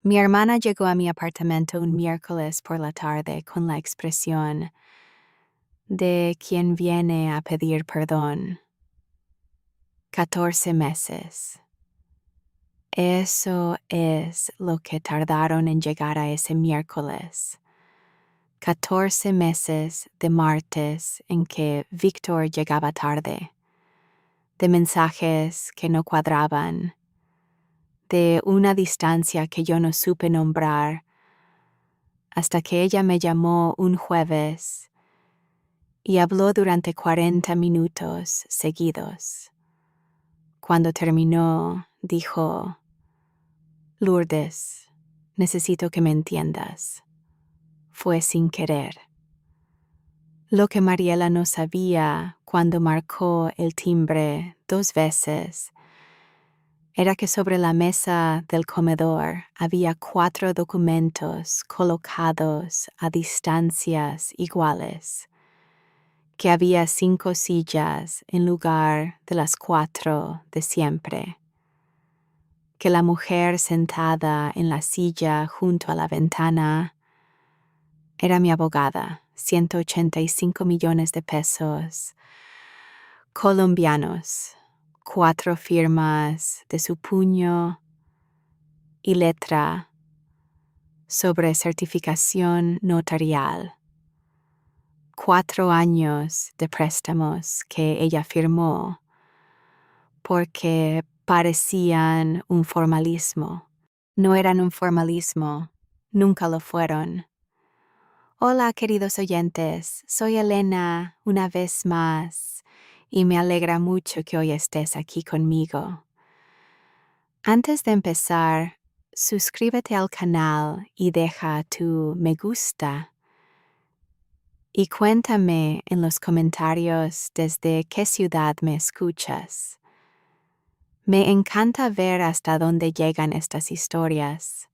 Mi hermana llegó a mi apartamento un miércoles por la tarde con la expresión de quien viene a pedir perdón. 14 meses. Eso es lo que tardaron en llegar a ese miércoles. 14 meses de martes en que Víctor llegaba tarde, de mensajes que no cuadraban, de una distancia que yo no supe nombrar, hasta que ella me llamó un jueves y habló durante 40 minutos seguidos. Cuando terminó, dijo: Lourdes, necesito que me entiendas. Fue sin querer. Lo que Mariela no sabía cuando marcó el timbre 2 veces era que sobre la mesa del comedor había 4 documentos colocados a distancias iguales, que había 5 sillas en lugar de las 4 de siempre, que la mujer sentada en la silla junto a la ventana era mi abogada, 185 millones de pesos colombianos, 4 firmas de su puño y letra sobre certificación notarial, 4 años de préstamos que ella firmó porque parecían un formalismo. No eran un formalismo, nunca lo fueron. Hola, queridos oyentes, soy Elena una vez más y me alegra mucho que hoy estés aquí conmigo. Antes de empezar, suscríbete al canal y deja tu me gusta. Y cuéntame en los comentarios desde qué ciudad me escuchas. Me encanta ver hasta dónde llegan estas historias.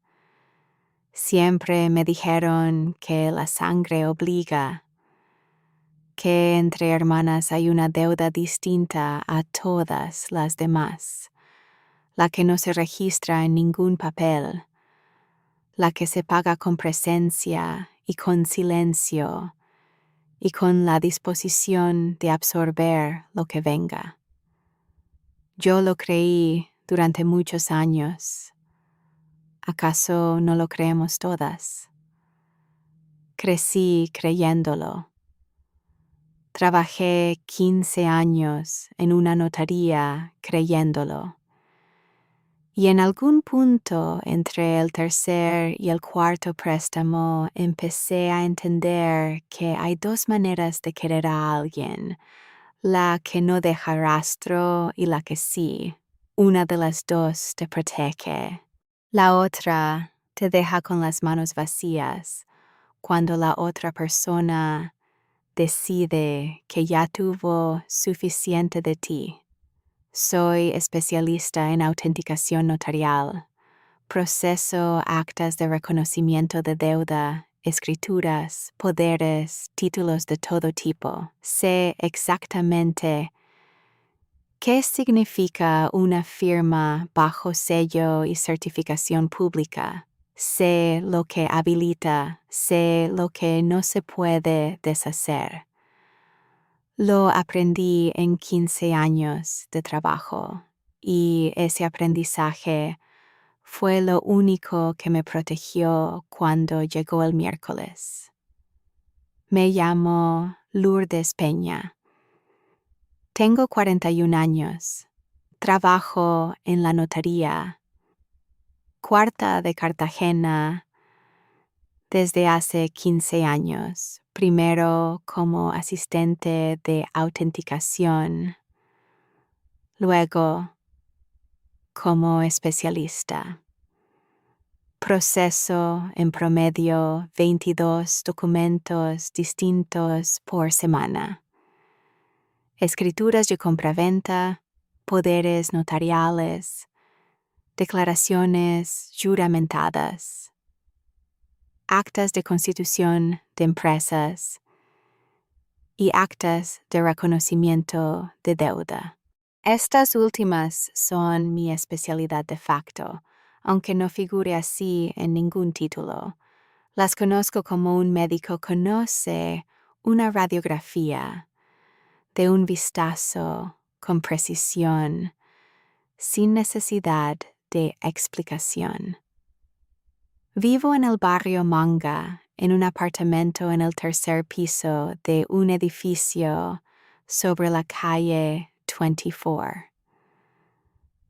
Siempre me dijeron que la sangre obliga, que entre hermanas hay una deuda distinta a todas las demás, la que no se registra en ningún papel, la que se paga con presencia y con silencio y con la disposición de absorber lo que venga. Yo lo creí durante muchos años. ¿Acaso no lo creemos todas? Crecí creyéndolo. Trabajé 15 años en una notaría creyéndolo. Y en algún punto entre el tercer y el cuarto préstamo empecé a entender que hay 2 maneras de querer a alguien, la que no deja rastro y la que sí. Una de las 2 te protege. La otra te deja con las manos vacías cuando la otra persona decide que ya tuvo suficiente de ti. Soy especialista en autenticación notarial. Proceso actas de reconocimiento de deuda, escrituras, poderes, títulos de todo tipo. Sé exactamente qué significa una firma bajo sello y certificación pública. Sé lo que habilita, sé lo que no se puede deshacer. Lo aprendí en 15 años de trabajo y ese aprendizaje fue lo único que me protegió cuando llegó el miércoles. Me llamo Lourdes Peña. Tengo 41 años. Trabajo en la notaría, cuarta de Cartagena, desde hace 15 años. Primero como asistente de autenticación, luego como especialista. Proceso en promedio 22 documentos distintos por semana. Escrituras de compraventa, poderes notariales, declaraciones juramentadas, actas de constitución de empresas y actas de reconocimiento de deuda. Estas últimas son mi especialidad de facto, aunque no figure así en ningún título. Las conozco como un médico conoce una radiografía de un vistazo con precisión, sin necesidad de explicación. Vivo en el barrio Manga, en un apartamento en el tercer piso de un edificio sobre la calle 24.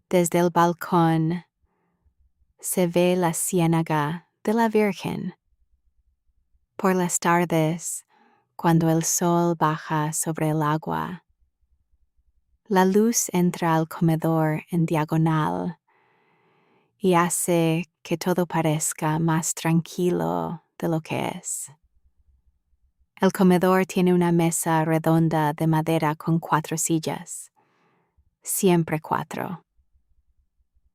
Desde el balcón se ve la ciénaga de la Virgen. Por las tardes, cuando el sol baja sobre el agua, la luz entra al comedor en diagonal y hace que todo parezca más tranquilo de lo que es. El comedor tiene una mesa redonda de madera con 4 sillas, siempre 4.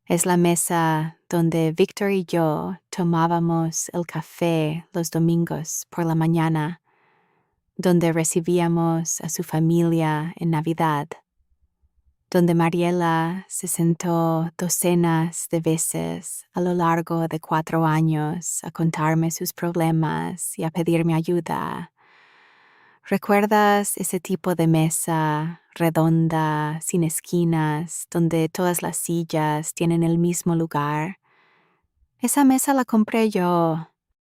Es la mesa donde Víctor y yo tomábamos el café los domingos por la mañana, donde recibíamos a su familia en Navidad, donde Mariela se sentó docenas de veces a lo largo de 4 años a contarme sus problemas y a pedirme ayuda. ¿Recuerdas ese tipo de mesa redonda, sin esquinas, donde todas las sillas tienen el mismo lugar? Esa mesa la compré yo.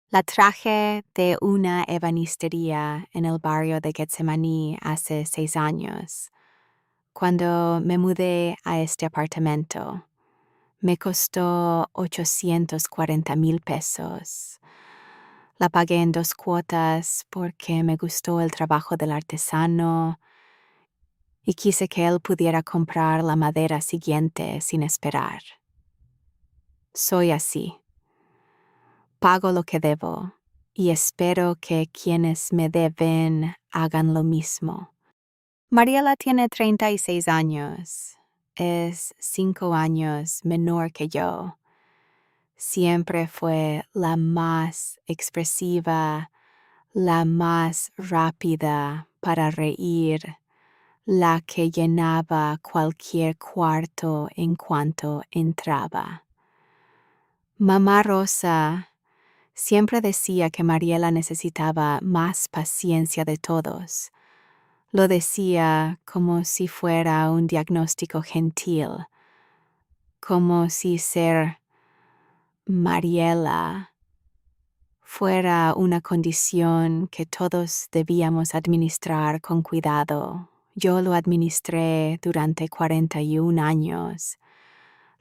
La traje de una ebanistería en el barrio de Getsemaní hace 6 años, cuando me mudé a este apartamento. Me costó 840,000 pesos. La pagué en 2 cuotas porque me gustó el trabajo del artesano y quise que él pudiera comprar la madera siguiente sin esperar. Soy así. Pago lo que debo y espero que quienes me deben hagan lo mismo. Mariela tiene 36 años. Es 5 años menor que yo. Siempre fue la más expresiva, la más rápida para reír, la que llenaba cualquier cuarto en cuanto entraba. Mamá Rosa siempre decía que Mariela necesitaba más paciencia de todos. Lo decía como si fuera un diagnóstico gentil, como si ser Mariela fuera una condición que todos debíamos administrar con cuidado. Yo lo administré durante 41 años.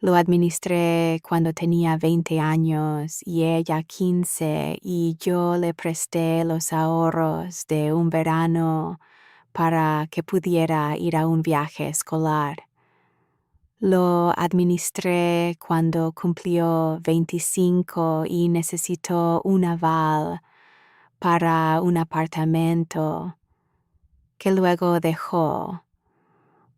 Lo administré cuando tenía 20 años y ella 15, y yo le presté los ahorros de un verano para que pudiera ir a un viaje escolar. Lo administré cuando cumplió 25 y necesitó un aval para un apartamento que luego dejó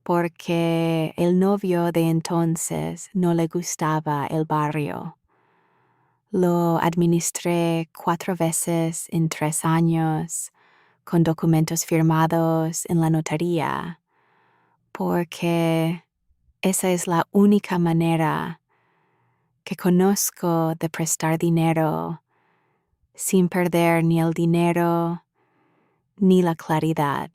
porque el novio de entonces no le gustaba el barrio. Lo administré 4 veces en 3 años con documentos firmados en la notaría porque esa es la única manera que conozco de prestar dinero sin perder ni el dinero ni la claridad.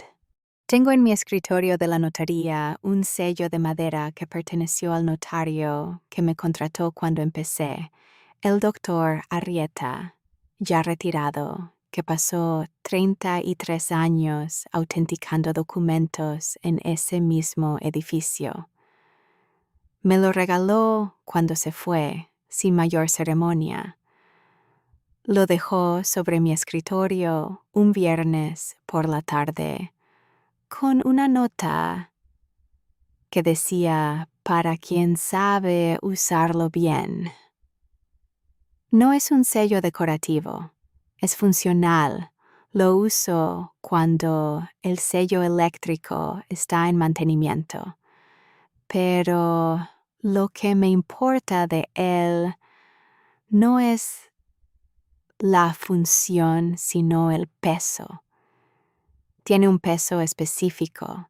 Tengo en mi escritorio de la notaría un sello de madera que perteneció al notario que me contrató cuando empecé, el doctor Arrieta, ya retirado, que pasó 33 años autenticando documentos en ese mismo edificio. Me lo regaló cuando se fue, sin mayor ceremonia. Lo dejó sobre mi escritorio un viernes por la tarde, con una nota que decía para quien sabe usarlo bien. No es un sello decorativo, es funcional. Lo uso cuando el sello eléctrico está en mantenimiento. Pero lo que me importa de él no es la función, sino el peso. Tiene un peso específico,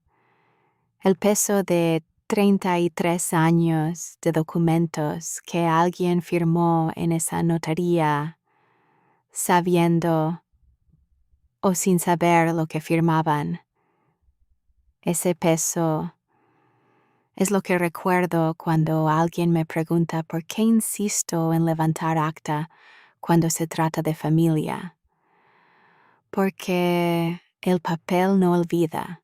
el peso de 33 años de documentos que alguien firmó en esa notaría, sabiendo o sin saber lo que firmaban. Ese peso es lo que recuerdo cuando alguien me pregunta por qué insisto en levantar acta cuando se trata de familia. Porque el papel no olvida.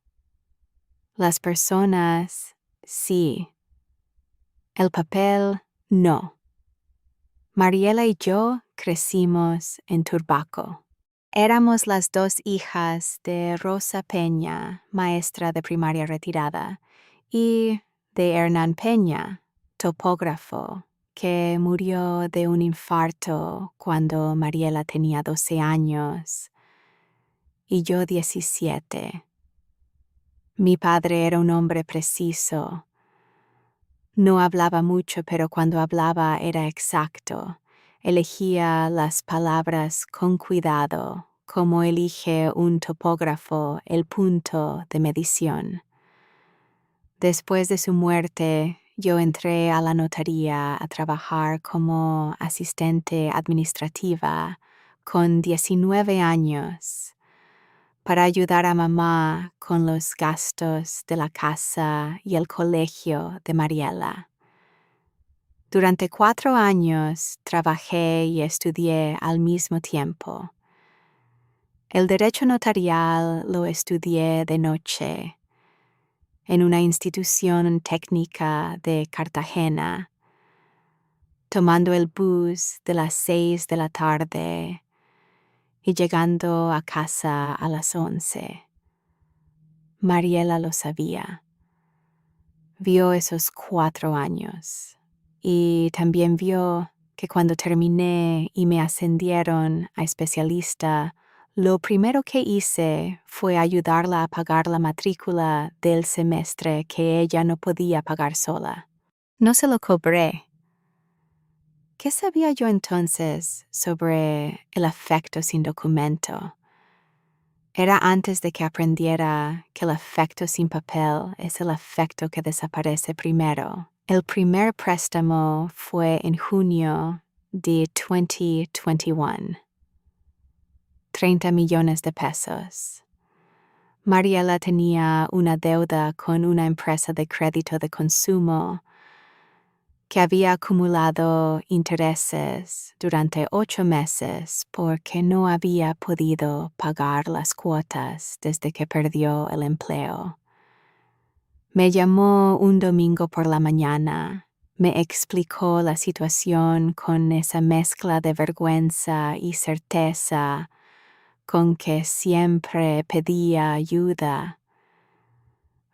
Las personas, sí. El papel, no. Mariela y yo crecimos en Turbaco. Éramos las dos hijas de Rosa Peña, maestra de primaria retirada, y de Hernán Peña, topógrafo, que murió de un infarto cuando Mariela tenía 12 años y yo 17. Mi padre era un hombre preciso. No hablaba mucho, pero cuando hablaba era exacto. Elegía las palabras con cuidado, como elige un topógrafo el punto de medición. Después de su muerte, yo entré a la notaría a trabajar como asistente administrativa con 19 años para ayudar a mamá con los gastos de la casa y el colegio de Mariela. Durante 4 años trabajé y estudié al mismo tiempo. El derecho notarial lo estudié de noche en una institución técnica de Cartagena, tomando el bus de las 6 de la tarde y llegando a casa a las 11. Mariela lo sabía. Vio esos 4 años y también vio que cuando terminé y me ascendieron a especialista, lo primero que hice fue ayudarla a pagar la matrícula del semestre que ella no podía pagar sola. No se lo cobré. ¿Qué sabía yo entonces sobre el afecto sin documento? Era antes de que aprendiera que el afecto sin papel es el afecto que desaparece primero. El primer préstamo fue en junio de 2021. 30 millones de pesos. Mariela tenía una deuda con una empresa de crédito de consumo que había acumulado intereses durante 8 meses porque no había podido pagar las cuotas desde que perdió el empleo. Me llamó un domingo por la mañana, me explicó la situación con esa mezcla de vergüenza y certeza con que siempre pedía ayuda.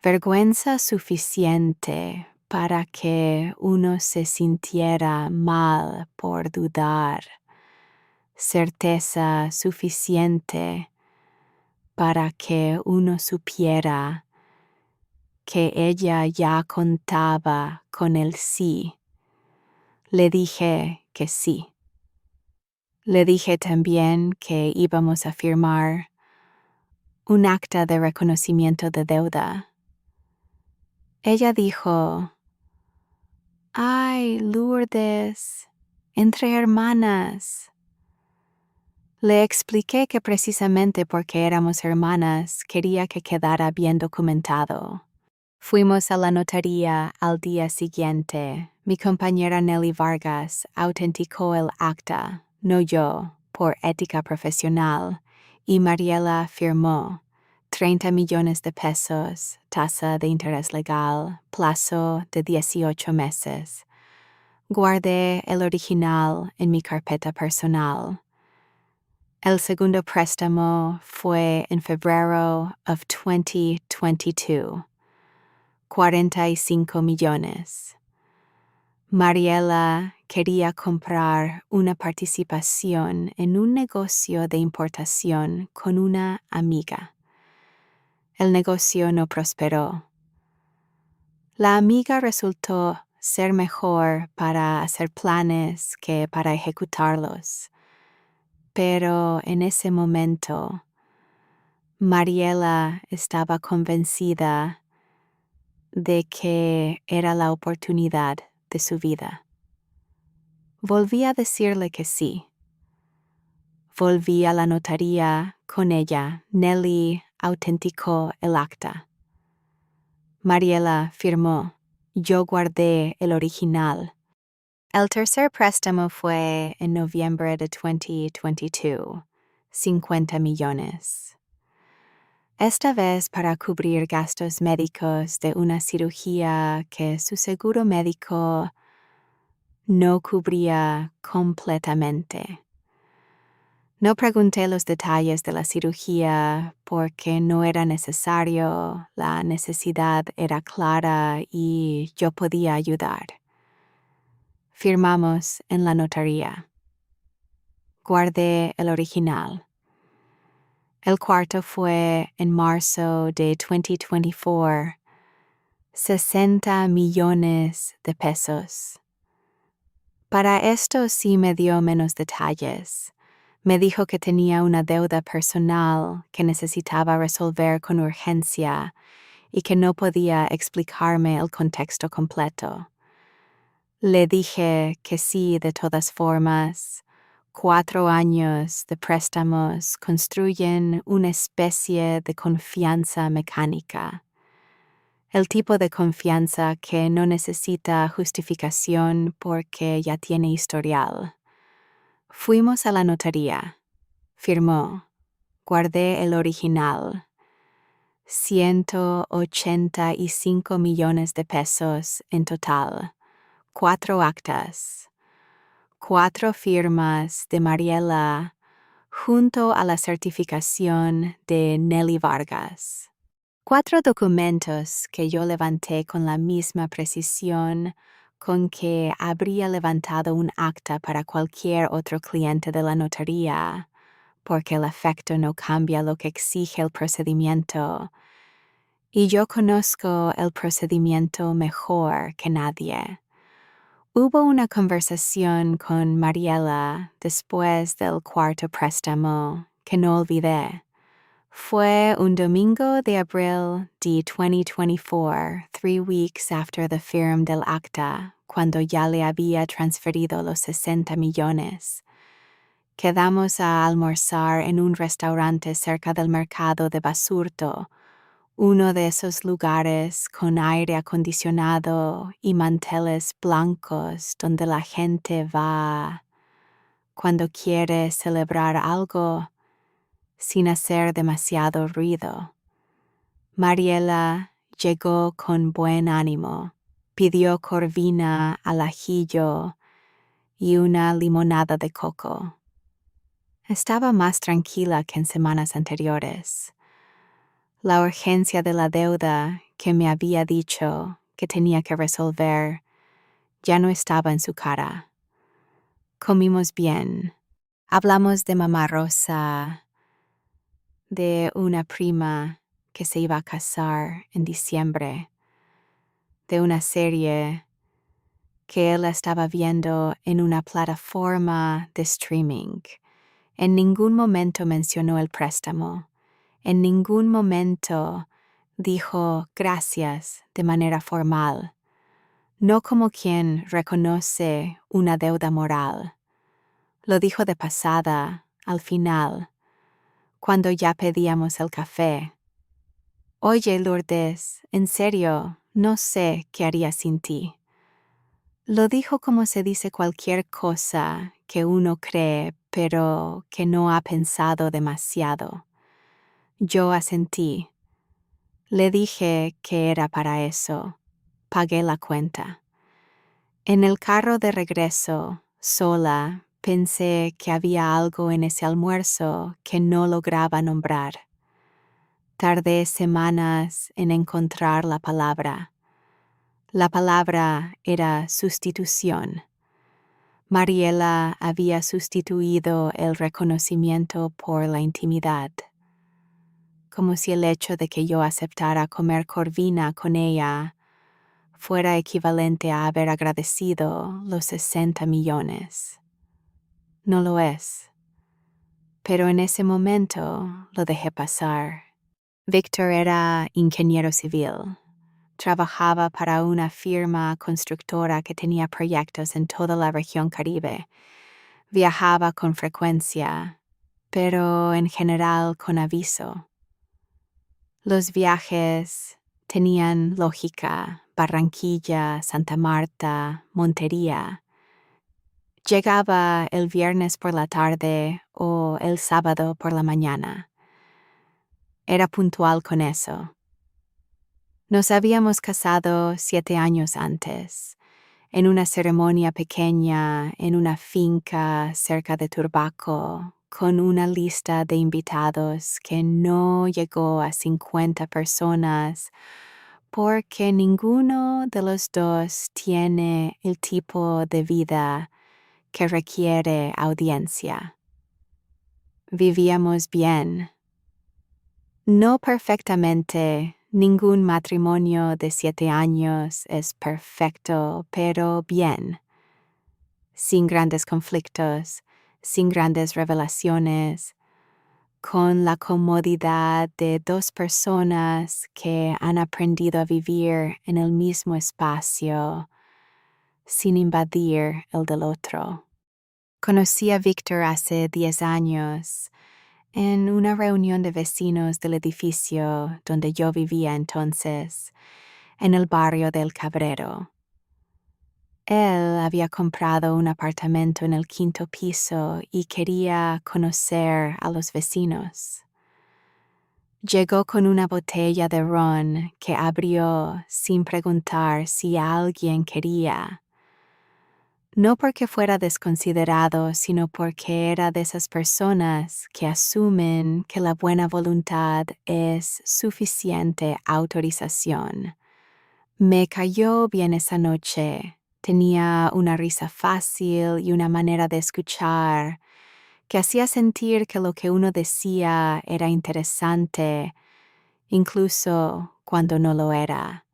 Vergüenza suficiente para que uno se sintiera mal por dudar. Certeza suficiente para que uno supiera que ella ya contaba con el sí. Le dije que sí. Le dije también que íbamos a firmar un acta de reconocimiento de deuda. Ella dijo: «Ay, Lourdes, entre hermanas». Le expliqué que precisamente porque éramos hermanas quería que quedara bien documentado. Fuimos a la notaría al día siguiente. Mi compañera Nelly Vargas autenticó el acta, no yo, por ética profesional, y Mariela firmó. 30 millones de pesos, tasa de interés legal, plazo de 18 meses. Guardé el original en mi carpeta personal. El segundo préstamo fue en febrero of 2022. 45 millones. Mariela quería comprar una participación en un negocio de importación con una amiga. El negocio no prosperó. La amiga resultó ser mejor para hacer planes que para ejecutarlos. Pero en ese momento, Mariela estaba convencida de que era la oportunidad de su vida. Volví a decirle que sí. Volví a la notaría con ella. Nelly autenticó el acta. Mariela firmó. Yo guardé el original. El tercer préstamo fue en noviembre de 2022, 50 millones. Esta vez para cubrir gastos médicos de una cirugía que su seguro médico no cubría completamente. No pregunté los detalles de la cirugía porque no era necesario, la necesidad era clara y yo podía ayudar. Firmamos en la notaría. Guardé el original. El cuarto fue en marzo de 2024, 60 millones de pesos. Para esto sí me dio menos detalles. Me dijo que tenía una deuda personal que necesitaba resolver con urgencia y que no podía explicarme el contexto completo. Le dije que sí de todas formas. 4 años de préstamos construyen una especie de confianza mecánica. El tipo de confianza que no necesita justificación porque ya tiene historial. Fuimos a la notaría. Firmó. Guardé el original. 185 millones de pesos en total. 4 actas. 4 firmas de Mariela junto a la certificación de Nelly Vargas. 4 documentos que yo levanté con la misma precisión con que habría levantado un acta para cualquier otro cliente de la notaría, porque el efecto no cambia lo que exige el procedimiento, y yo conozco el procedimiento mejor que nadie. Hubo una conversación con Mariela después del cuarto préstamo que no olvidé. Fue un domingo de abril de 2024, 3 weeks after the firm del acta, cuando ya le había transferido los 60 millones. Quedamos a almorzar en un restaurante cerca del mercado de Basurto, uno de esos lugares con aire acondicionado y manteles blancos donde la gente va cuando quiere celebrar algo sin hacer demasiado ruido. Mariela llegó con buen ánimo, pidió corvina al ajillo y una limonada de coco. Estaba más tranquila que en semanas anteriores. La urgencia de la deuda que me había dicho que tenía que resolver ya no estaba en su cara. Comimos bien. Hablamos de Mamá Rosa, de una prima que se iba a casar en diciembre, de una serie que él estaba viendo en una plataforma de streaming. En ningún momento mencionó el préstamo. En ningún momento dijo gracias de manera formal, no como quien reconoce una deuda moral. Lo dijo de pasada, al final, cuando ya pedíamos el café. Oye, Lourdes, en serio, no sé qué haría sin ti. Lo dijo como se dice cualquier cosa que uno cree, pero que no ha pensado demasiado. Yo asentí. Le dije que era para eso. Pagué la cuenta. En el carro de regreso, sola, pensé que había algo en ese almuerzo que no lograba nombrar. Tardé semanas en encontrar la palabra. La palabra era sustitución. Mariela había sustituido el reconocimiento por la intimidad. Como si el hecho de que yo aceptara comer corvina con ella fuera equivalente a haber agradecido los 60 millones. No lo es. Pero en ese momento lo dejé pasar. Víctor era ingeniero civil. trabajaba para una firma constructora que tenía proyectos en toda la región Caribe. Viajaba con frecuencia, pero en general con aviso. Los viajes tenían lógica: Barranquilla, Santa Marta, Montería. Llegaba el viernes por la tarde o el sábado por la mañana. Era puntual con eso. Nos habíamos casado 7 años antes, en una ceremonia pequeña en una finca cerca de Turbaco, con una lista de invitados que no llegó a 50 personas porque ninguno de los dos tiene el tipo de vida que requiere audiencia. Vivíamos bien. No perfectamente. Ningún matrimonio de 7 años es perfecto, pero bien. Sin grandes conflictos, sin grandes revelaciones, con la comodidad de 2 personas que han aprendido a vivir en el mismo espacio, sin invadir el del otro. Conocí a Víctor hace 10 años, en una reunión de vecinos del edificio donde yo vivía entonces, en el barrio del Cabrero. Él había comprado un apartamento en el 5º piso y quería conocer a los vecinos. Llegó con una botella de ron que abrió sin preguntar si alguien quería. No porque fuera desconsiderado, sino porque era de esas personas que asumen que la buena voluntad es suficiente autorización. Me cayó bien esa noche. Tenía una risa fácil y una manera de escuchar que hacía sentir que lo que uno decía era interesante, incluso cuando no lo era.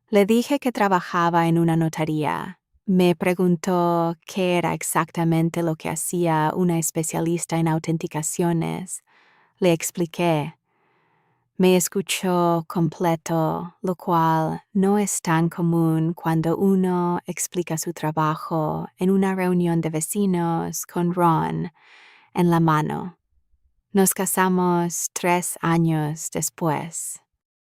Le dije que trabajaba en una notaría. Me preguntó qué era exactamente lo que hacía una especialista en autenticaciones. Le expliqué. Me escuchó completo, lo cual no es tan común cuando uno explica su trabajo en una reunión de vecinos con ron en la mano. Nos casamos 3 años después.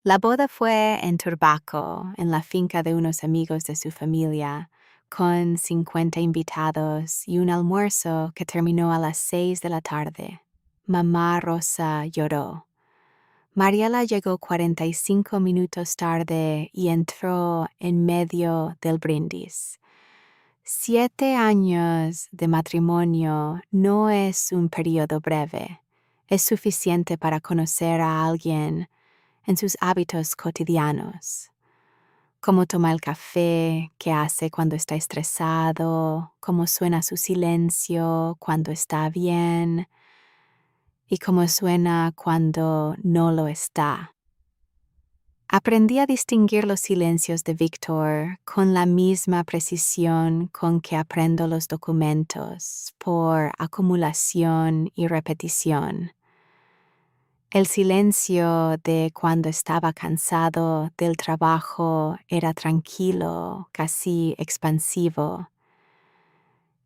La boda fue en Turbaco, en la finca de unos amigos de su familia, con 50 invitados y un almuerzo que terminó a las 6 de la tarde. Mamá Rosa lloró. Mariela llegó 45 minutos tarde y entró en medio del brindis. 7 años de matrimonio no es un periodo breve. Es suficiente para conocer a alguien en sus hábitos cotidianos. Cómo toma el café, qué hace cuando está estresado, cómo suena su silencio cuando está bien y cómo suena cuando no lo está. Aprendí a distinguir los silencios de Víctor con la misma precisión con que aprendo los documentos, por acumulación y repetición. El silencio de cuando estaba cansado del trabajo era tranquilo, casi expansivo.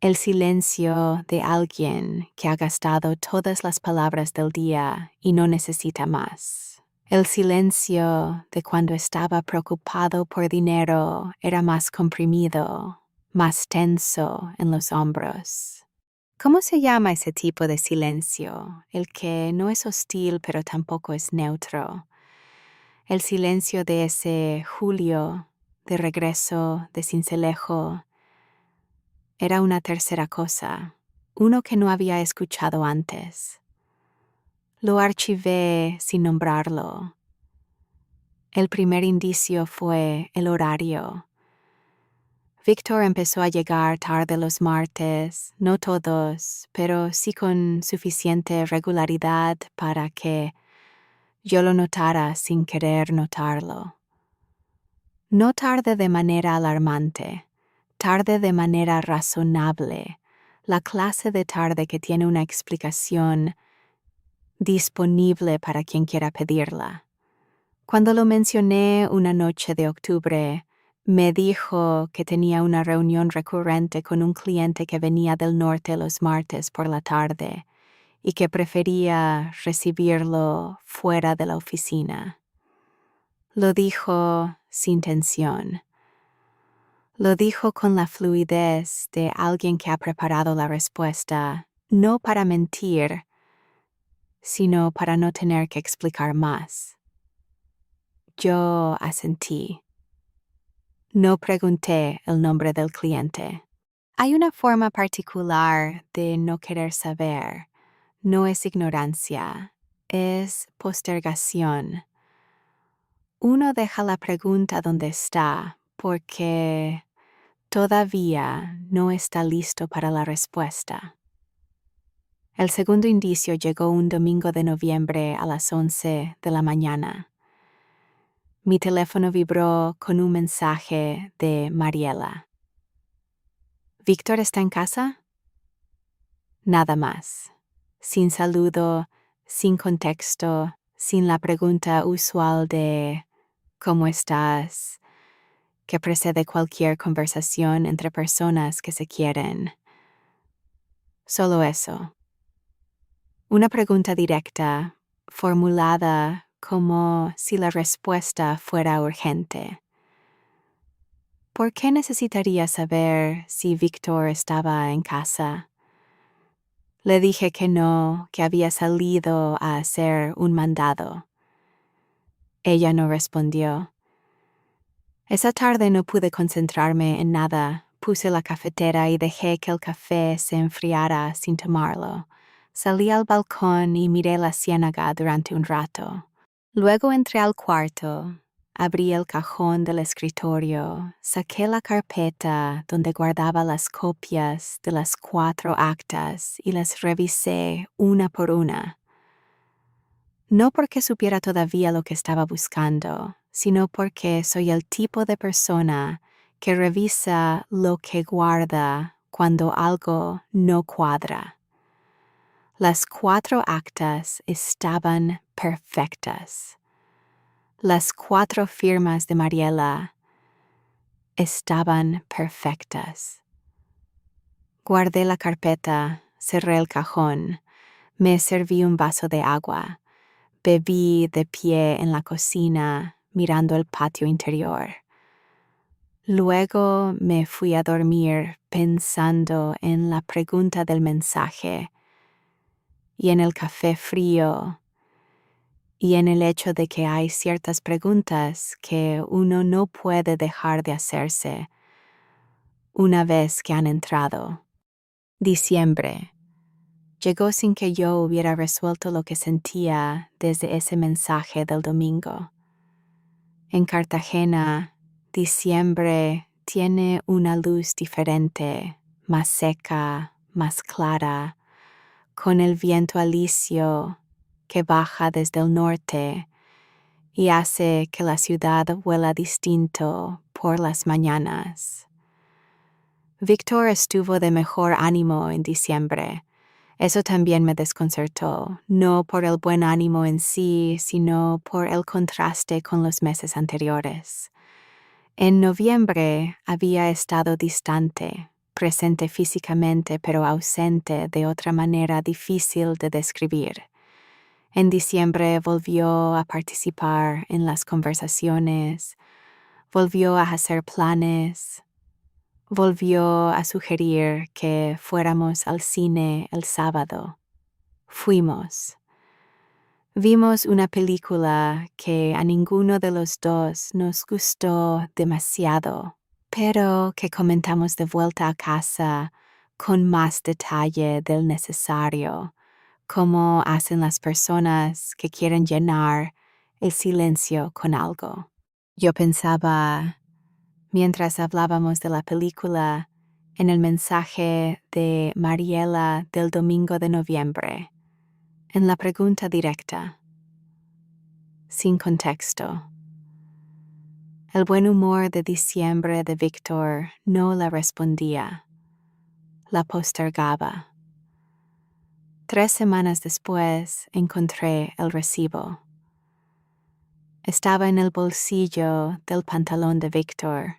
El silencio de alguien que ha gastado todas las palabras del día y no necesita más. El silencio de cuando estaba preocupado por dinero era más comprimido, más tenso en los hombros. ¿Cómo se llama ese tipo de silencio? El que no es hostil pero tampoco es neutro. El silencio de ese Julio, de regreso de Sincelejo, era una tercera cosa, uno que no había escuchado antes. Lo archivé sin nombrarlo. El primer indicio fue el horario. Víctor empezó a llegar tarde los martes, no todos, pero sí con suficiente regularidad para que yo lo notara sin querer notarlo. No tarde de manera alarmante, tarde de manera razonable, la clase de tarde que tiene una explicación disponible para quien quiera pedirla. Cuando lo mencioné una noche de octubre, me dijo que tenía una reunión recurrente con un cliente que venía del norte los martes por la tarde y que prefería recibirlo fuera de la oficina. Lo dijo sin tensión. Lo dijo con la fluidez de alguien que ha preparado la respuesta, no para mentir, sino para no tener que explicar más. Yo asentí. No pregunté el nombre del cliente. Hay una forma particular de no querer saber. No es ignorancia, es postergación. Uno deja la pregunta donde está porque todavía no está listo para la respuesta. El segundo indicio llegó un domingo de noviembre a las 11 de la mañana. Mi teléfono vibró con un mensaje de Mariela. ¿Víctor está en casa? Nada más. Sin saludo, sin contexto, sin la pregunta usual de ¿cómo estás?, que precede cualquier conversación entre personas que se quieren. Solo eso. Una pregunta directa, formulada como si la respuesta fuera urgente. ¿Por qué necesitaría saber si Víctor estaba en casa? Le dije que no, que había salido a hacer un mandado. Ella no respondió. Esa tarde no pude concentrarme en nada. Puse la cafetera y dejé que el café se enfriara sin tomarlo. Salí al balcón y miré la ciénaga durante un rato. Luego entré al cuarto, abrí el cajón del escritorio, saqué la carpeta donde guardaba las copias de las 4 actas y las revisé una por una. No porque supiera todavía lo que estaba buscando, sino porque soy el tipo de persona que revisa lo que guarda cuando algo no cuadra. Las 4 actas estaban perfectas. Las 4 firmas de Mariela estaban perfectas. Guardé la carpeta, cerré el cajón, me serví un vaso de agua, bebí de pie en la cocina mirando el patio interior. Luego me fui a dormir pensando en la pregunta del mensaje y en el café frío y en el hecho de que hay ciertas preguntas que uno no puede dejar de hacerse una vez que han entrado. Diciembre. Llegó sin que yo hubiera resuelto lo que sentía desde ese mensaje del domingo. En Cartagena, diciembre tiene una luz diferente, más seca, más clara, con el viento alisio que baja desde el norte y hace que la ciudad huela distinto por las mañanas. Víctor estuvo de mejor ánimo en diciembre. Eso también me desconcertó, no por el buen ánimo en sí, sino por el contraste con los meses anteriores. En noviembre había estado distante, presente físicamente pero ausente de otra manera difícil de describir. En diciembre volvió a participar en las conversaciones, volvió a hacer planes, volvió a sugerir que fuéramos al cine el sábado. Fuimos. Vimos una película que a ninguno de los dos nos gustó demasiado, pero que comentamos de vuelta a casa con más detalle del necesario, como hacen las personas que quieren llenar el silencio con algo. Yo pensaba, mientras hablábamos de la película, en el mensaje de Mariela del domingo de noviembre, en la pregunta directa, sin contexto. El buen humor de diciembre de Víctor no la respondía, la postergaba. 3 semanas después encontré el recibo. estaba en el bolsillo del pantalón de Víctor.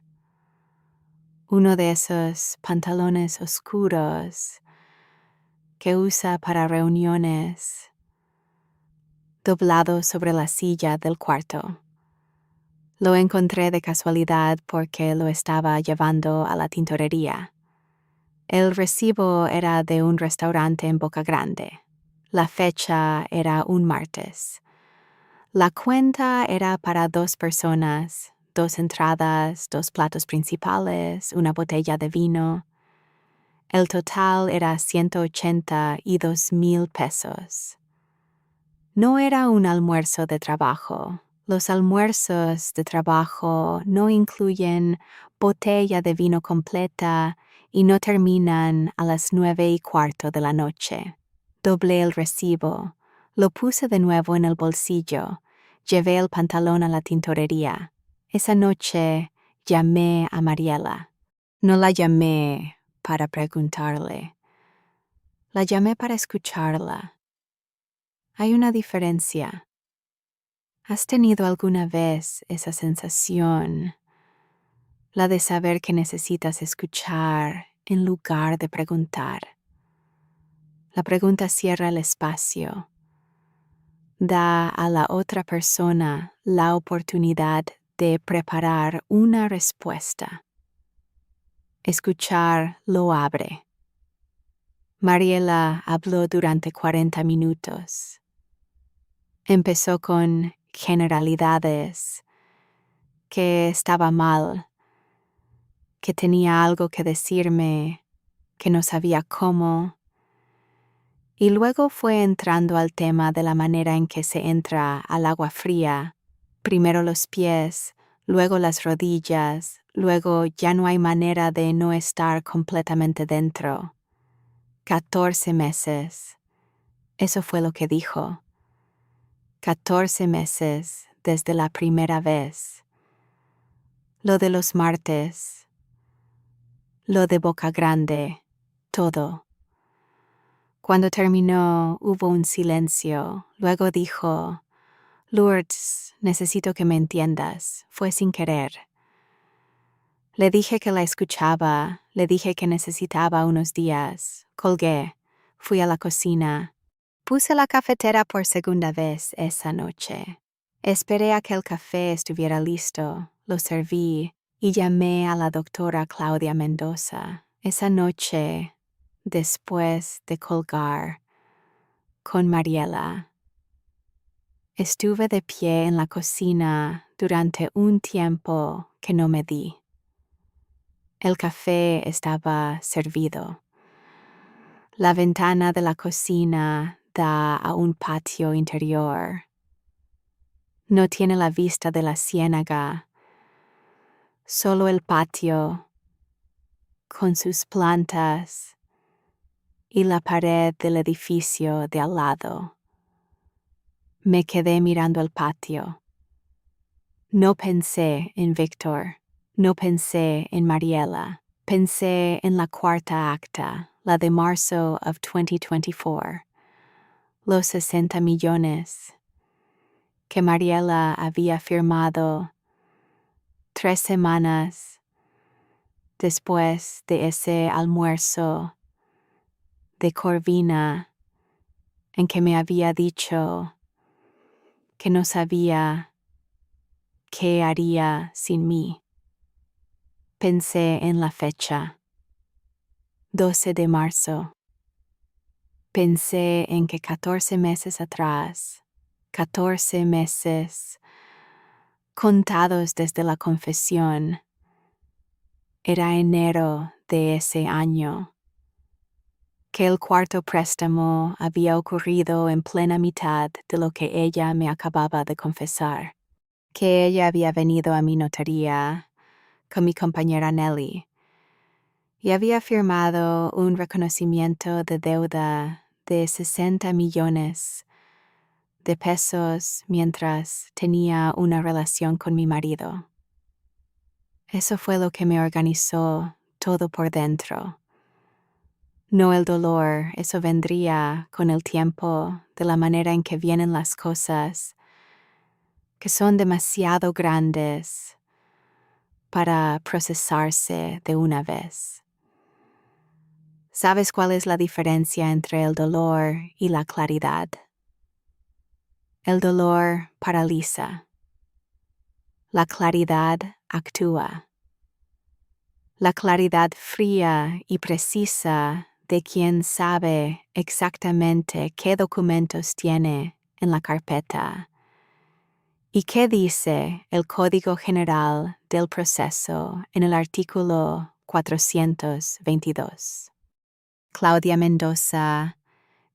Uno de esos pantalones oscuros que usa para reuniones, doblado sobre la silla del cuarto. Lo encontré de casualidad porque lo estaba llevando a la tintorería. El recibo era de un restaurante en Boca Grande. La fecha era un martes. La cuenta era para 2 personas, 2 entradas, 2 platos principales, una botella de vino. El total era 182,000 pesos. No era un almuerzo de trabajo. Los almuerzos de trabajo no incluyen botella de vino completa y no terminan a las 9:15 de la noche. Doblé el recibo, lo puse de nuevo en el bolsillo, llevé el pantalón a la tintorería. Esa noche llamé a Mariela. No la llamé para preguntarle. La llamé para escucharla. Hay una diferencia. ¿Has tenido alguna vez esa sensación, la de saber que necesitas escuchar en lugar de preguntar? La pregunta cierra el espacio, da a la otra persona la oportunidad de preparar una respuesta. Escuchar lo abre. Mariela habló durante 40 minutos. Empezó con generalidades, que estaba mal, que tenía algo que decirme, que no sabía cómo, y luego fue entrando al tema de la manera en que se entra al agua fría, primero los pies, luego las rodillas, luego ya no hay manera de no estar completamente dentro. 14 meses. Eso fue lo que dijo. 14 meses desde la primera vez. Lo de los martes, lo de Boca Grande, todo. Cuando terminó, hubo un silencio. Luego dijo, Lourdes, necesito que me entiendas. Fue sin querer. Le dije que la escuchaba, le dije que necesitaba unos días. Colgué, fui a la cocina. Puse la cafetera por segunda vez esa noche. Esperé a que el café estuviera listo, lo serví y llamé a la doctora Claudia Mendoza. Esa noche, después de colgar, con Mariela, estuve de pie en la cocina durante un tiempo que no me di. El café estaba servido. La ventana de la cocina da a un patio interior. No tiene la vista de la ciénaga, solo el patio, con sus plantas, y la pared del edificio de al lado. Me quedé mirando el patio. No pensé en Víctor, no pensé en Mariela, pensé en la cuarta acta, la de marzo of 2024, los 60 millones que Mariela había firmado 3 semanas después de ese almuerzo de Corvina en que me había dicho que no sabía qué haría sin mí. Pensé en la fecha, 12 de marzo. Pensé en que 14 meses atrás, 14 meses contados desde la confesión, era enero de ese año, que el cuarto préstamo había ocurrido en plena mitad de lo que ella me acababa de confesar, que ella había venido a mi notaría con mi compañera Nelly y había firmado un reconocimiento de deuda de 60 millones de pesos mientras tenía una relación con mi marido. Eso fue lo que me organizó todo por dentro. No el dolor, eso vendría con el tiempo, de la manera en que vienen las cosas, que son demasiado grandes para procesarse de una vez. ¿Sabes cuál es la diferencia entre el dolor y la claridad? El dolor paraliza. La claridad actúa. La claridad fría y precisa de quien sabe exactamente qué documentos tiene en la carpeta y qué dice el Código General del Proceso en el artículo 422. Claudia Mendoza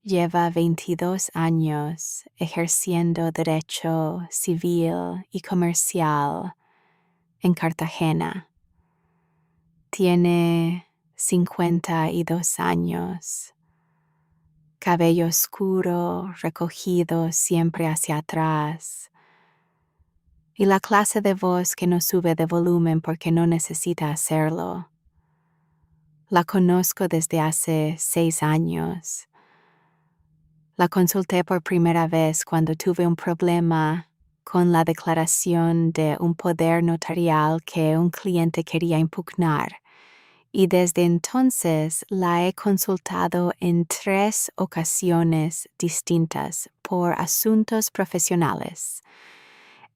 lleva 22 años ejerciendo derecho civil y comercial en Cartagena. Tiene 52 años, cabello oscuro recogido siempre hacia atrás y la clase de voz que no sube de volumen porque no necesita hacerlo. La conozco desde hace 6 años. La consulté por primera vez cuando tuve un problema con la declaración de un poder notarial que un cliente quería impugnar, y desde entonces la he consultado en 3 ocasiones distintas por asuntos profesionales.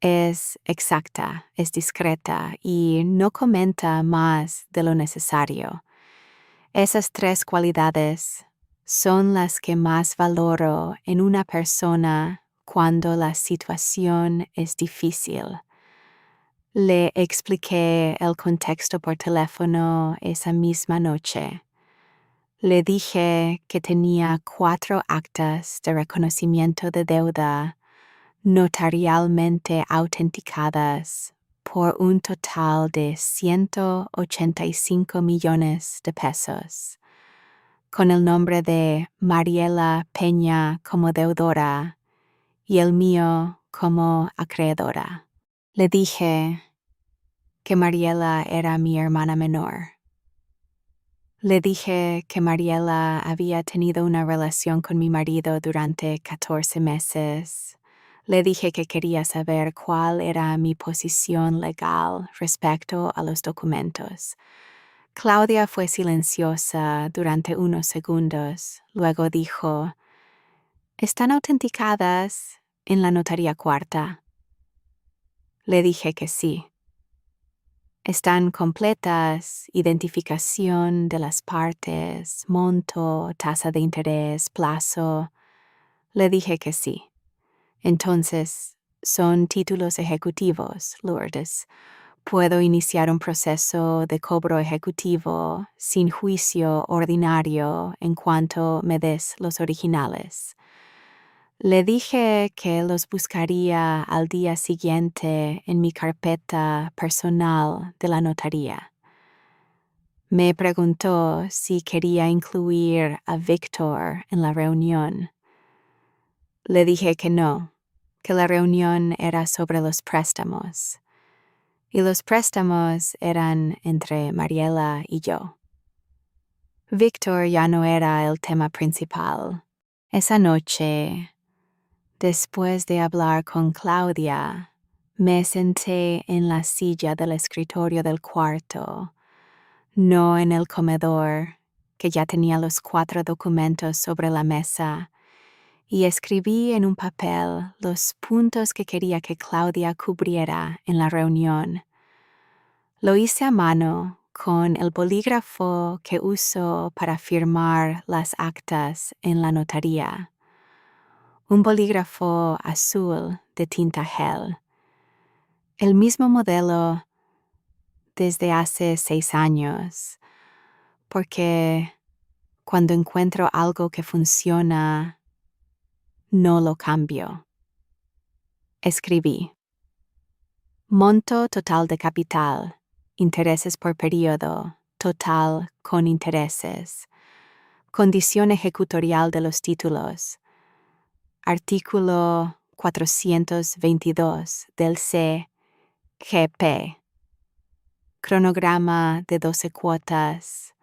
Es exacta, es discreta y no comenta más de lo necesario. Esas 3 cualidades son las que más valoro en una persona cuando la situación es difícil. Le expliqué el contexto por teléfono esa misma noche. Le dije que tenía 4 actas de reconocimiento de deuda notarialmente autenticadas por un total de 185 millones de pesos, con el nombre de Mariela Peña como deudora y el mío como acreedora. Le dije que Mariela era mi hermana menor. Le dije que Mariela había tenido una relación con mi marido durante 14 meses. Le dije que quería saber cuál era mi posición legal respecto a los documentos. Claudia fue silenciosa durante unos segundos. Luego dijo: ¿Están autenticadas en la notaría cuarta? Le dije que sí. Están completas, identificación de las partes, monto, tasa de interés, plazo. Le dije que sí. Entonces, son títulos ejecutivos, Lourdes. Puedo iniciar un proceso de cobro ejecutivo sin juicio ordinario en cuanto me des los originales. Le dije que los buscaría al día siguiente en mi carpeta personal de la notaría. Me preguntó si quería incluir a Víctor en la reunión. Le dije que no, que la reunión era sobre los préstamos, y los préstamos eran entre Mariela y yo. Víctor ya no era el tema principal. Esa noche, después de hablar con Claudia, me senté en la silla del escritorio del cuarto, no en el comedor, que ya tenía los 4 documentos sobre la mesa, y escribí en un papel los puntos que quería que Claudia cubriera en la reunión. Lo hice a mano con el bolígrafo que uso para firmar las actas en la notaría. Un bolígrafo azul de tinta gel. El mismo modelo desde hace 6 años, porque cuando encuentro algo que funciona, no lo cambio. Escribí: monto total de capital, intereses por periodo, total con intereses, condición ejecutorial de los títulos, artículo 422 del CGP, cronograma de 12 cuotas,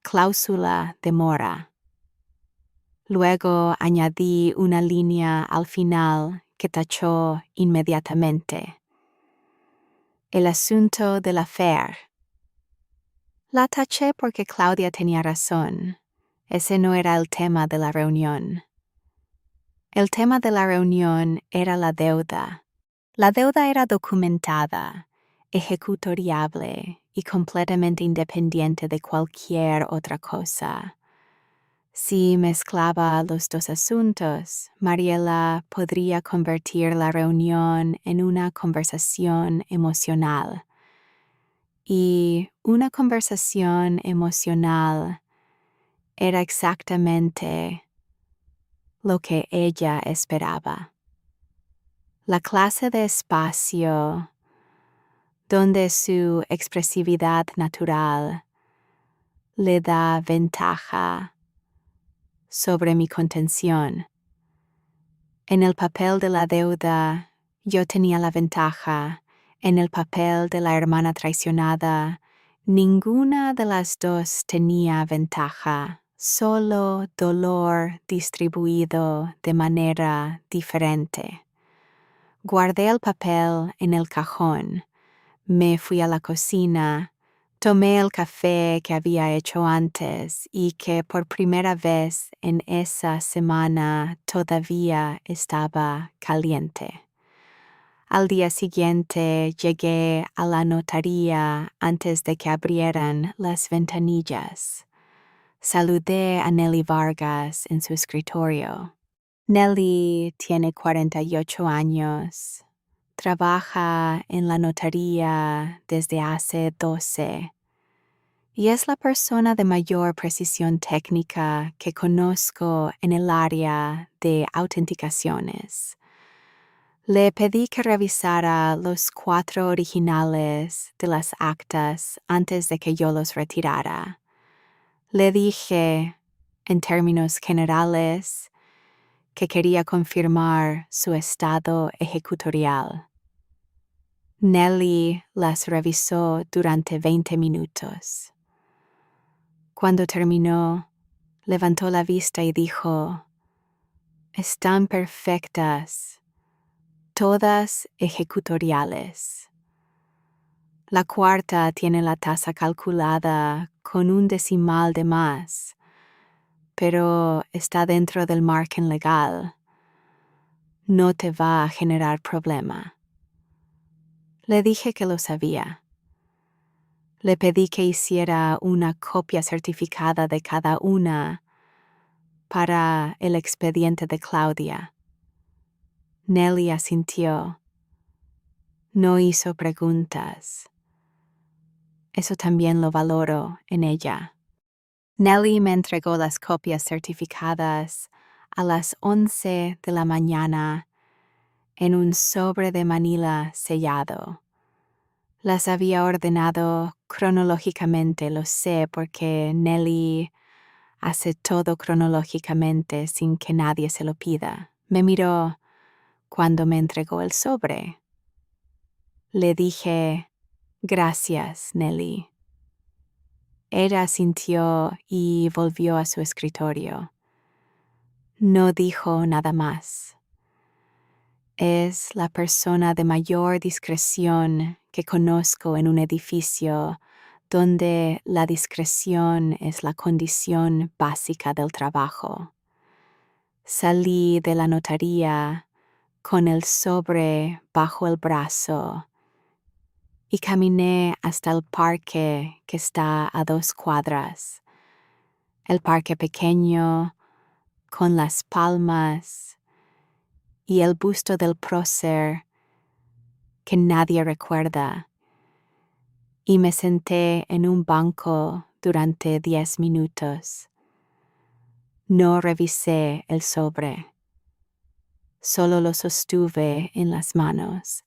cláusula de mora. Luego añadí una línea al final que tachó inmediatamente. El asunto de la FAIR. La taché porque Claudia tenía razón. Ese no era el tema de la reunión. El tema de la reunión era la deuda. La deuda era documentada, ejecutoriable y completamente independiente de cualquier otra cosa. Si mezclaba los dos asuntos, Mariela podría convertir la reunión en una conversación emocional. Y una conversación emocional era exactamente lo que ella esperaba. La clase de espacio donde su expresividad natural le da ventaja sobre mi contención. En el papel de la deuda, yo tenía la ventaja. En el papel de la hermana traicionada, ninguna de las dos tenía ventaja, solo dolor distribuido de manera diferente. Guardé el papel en el cajón, me fui a la cocina, tomé el café que había hecho antes y que por primera vez en esa semana todavía estaba caliente. Al día siguiente llegué a la notaría antes de que abrieran las ventanillas. Saludé a Nelly Vargas en su escritorio. Nelly tiene 48 años. Trabaja en la notaría desde hace 12 y es la persona de mayor precisión técnica que conozco en el área de autenticaciones. Le pedí que revisara los 4 originales de las actas antes de que yo los retirara. Le dije, en términos generales, que quería confirmar su estado ejecutorial. Nelly las revisó durante 20 minutos. Cuando terminó, levantó la vista y dijo, «Están perfectas, todas ejecutoriales. La cuarta tiene la tasa calculada con un decimal de más, pero está dentro del margen legal. No te va a generar problema». Le dije que lo sabía. Le pedí que hiciera una copia certificada de cada una para el expediente de Claudia. Nelly asintió. No hizo preguntas. Eso también lo valoro en ella. Nelly me entregó las copias certificadas a las 11 de la mañana en un sobre de Manila sellado. Las había ordenado cronológicamente, lo sé, porque Nelly hace todo cronológicamente sin que nadie se lo pida. Me miró cuando me entregó el sobre. Le dije, «Gracias, Nelly». Ella asintió y volvió a su escritorio. No dijo nada más. Es la persona de mayor discreción que conozco en un edificio donde la discreción es la condición básica del trabajo. Salí de la notaría con el sobre bajo el brazo y caminé hasta el parque que está a 2 cuadras. El parque pequeño, con las palmas y el busto del prócer que nadie recuerda, y me senté en un banco durante 10 minutos. No revisé el sobre, solo lo sostuve en las manos.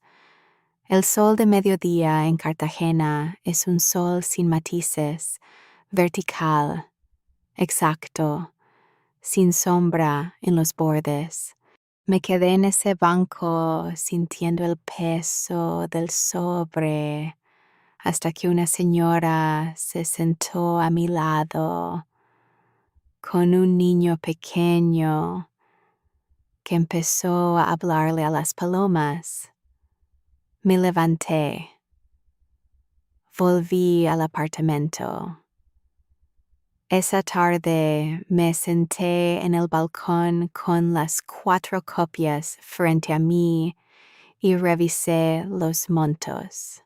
El sol de mediodía en Cartagena es un sol sin matices, vertical, exacto, sin sombra en los bordes. Me quedé en ese banco sintiendo el peso del sobre hasta que una señora se sentó a mi lado con un niño pequeño que empezó a hablarle a las palomas. Me levanté. Volví al apartamento. Esa tarde me senté en el balcón con las 4 copias frente a mí y revisé los montos.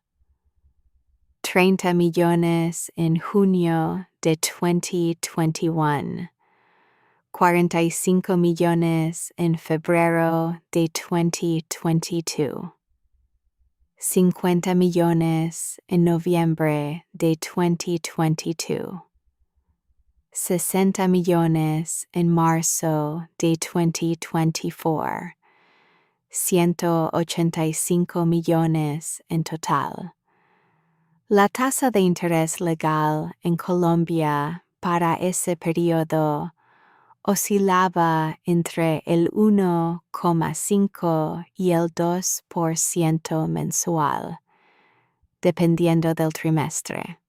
30 millones en junio de 2021. 45 millones en febrero de 2022. 50 millones en noviembre de 2022. 60 millones en marzo de 2024. 185 millones en total. La tasa de interés legal en Colombia para ese periodo oscilaba entre el 1,5 y el 2% mensual, dependiendo del trimestre.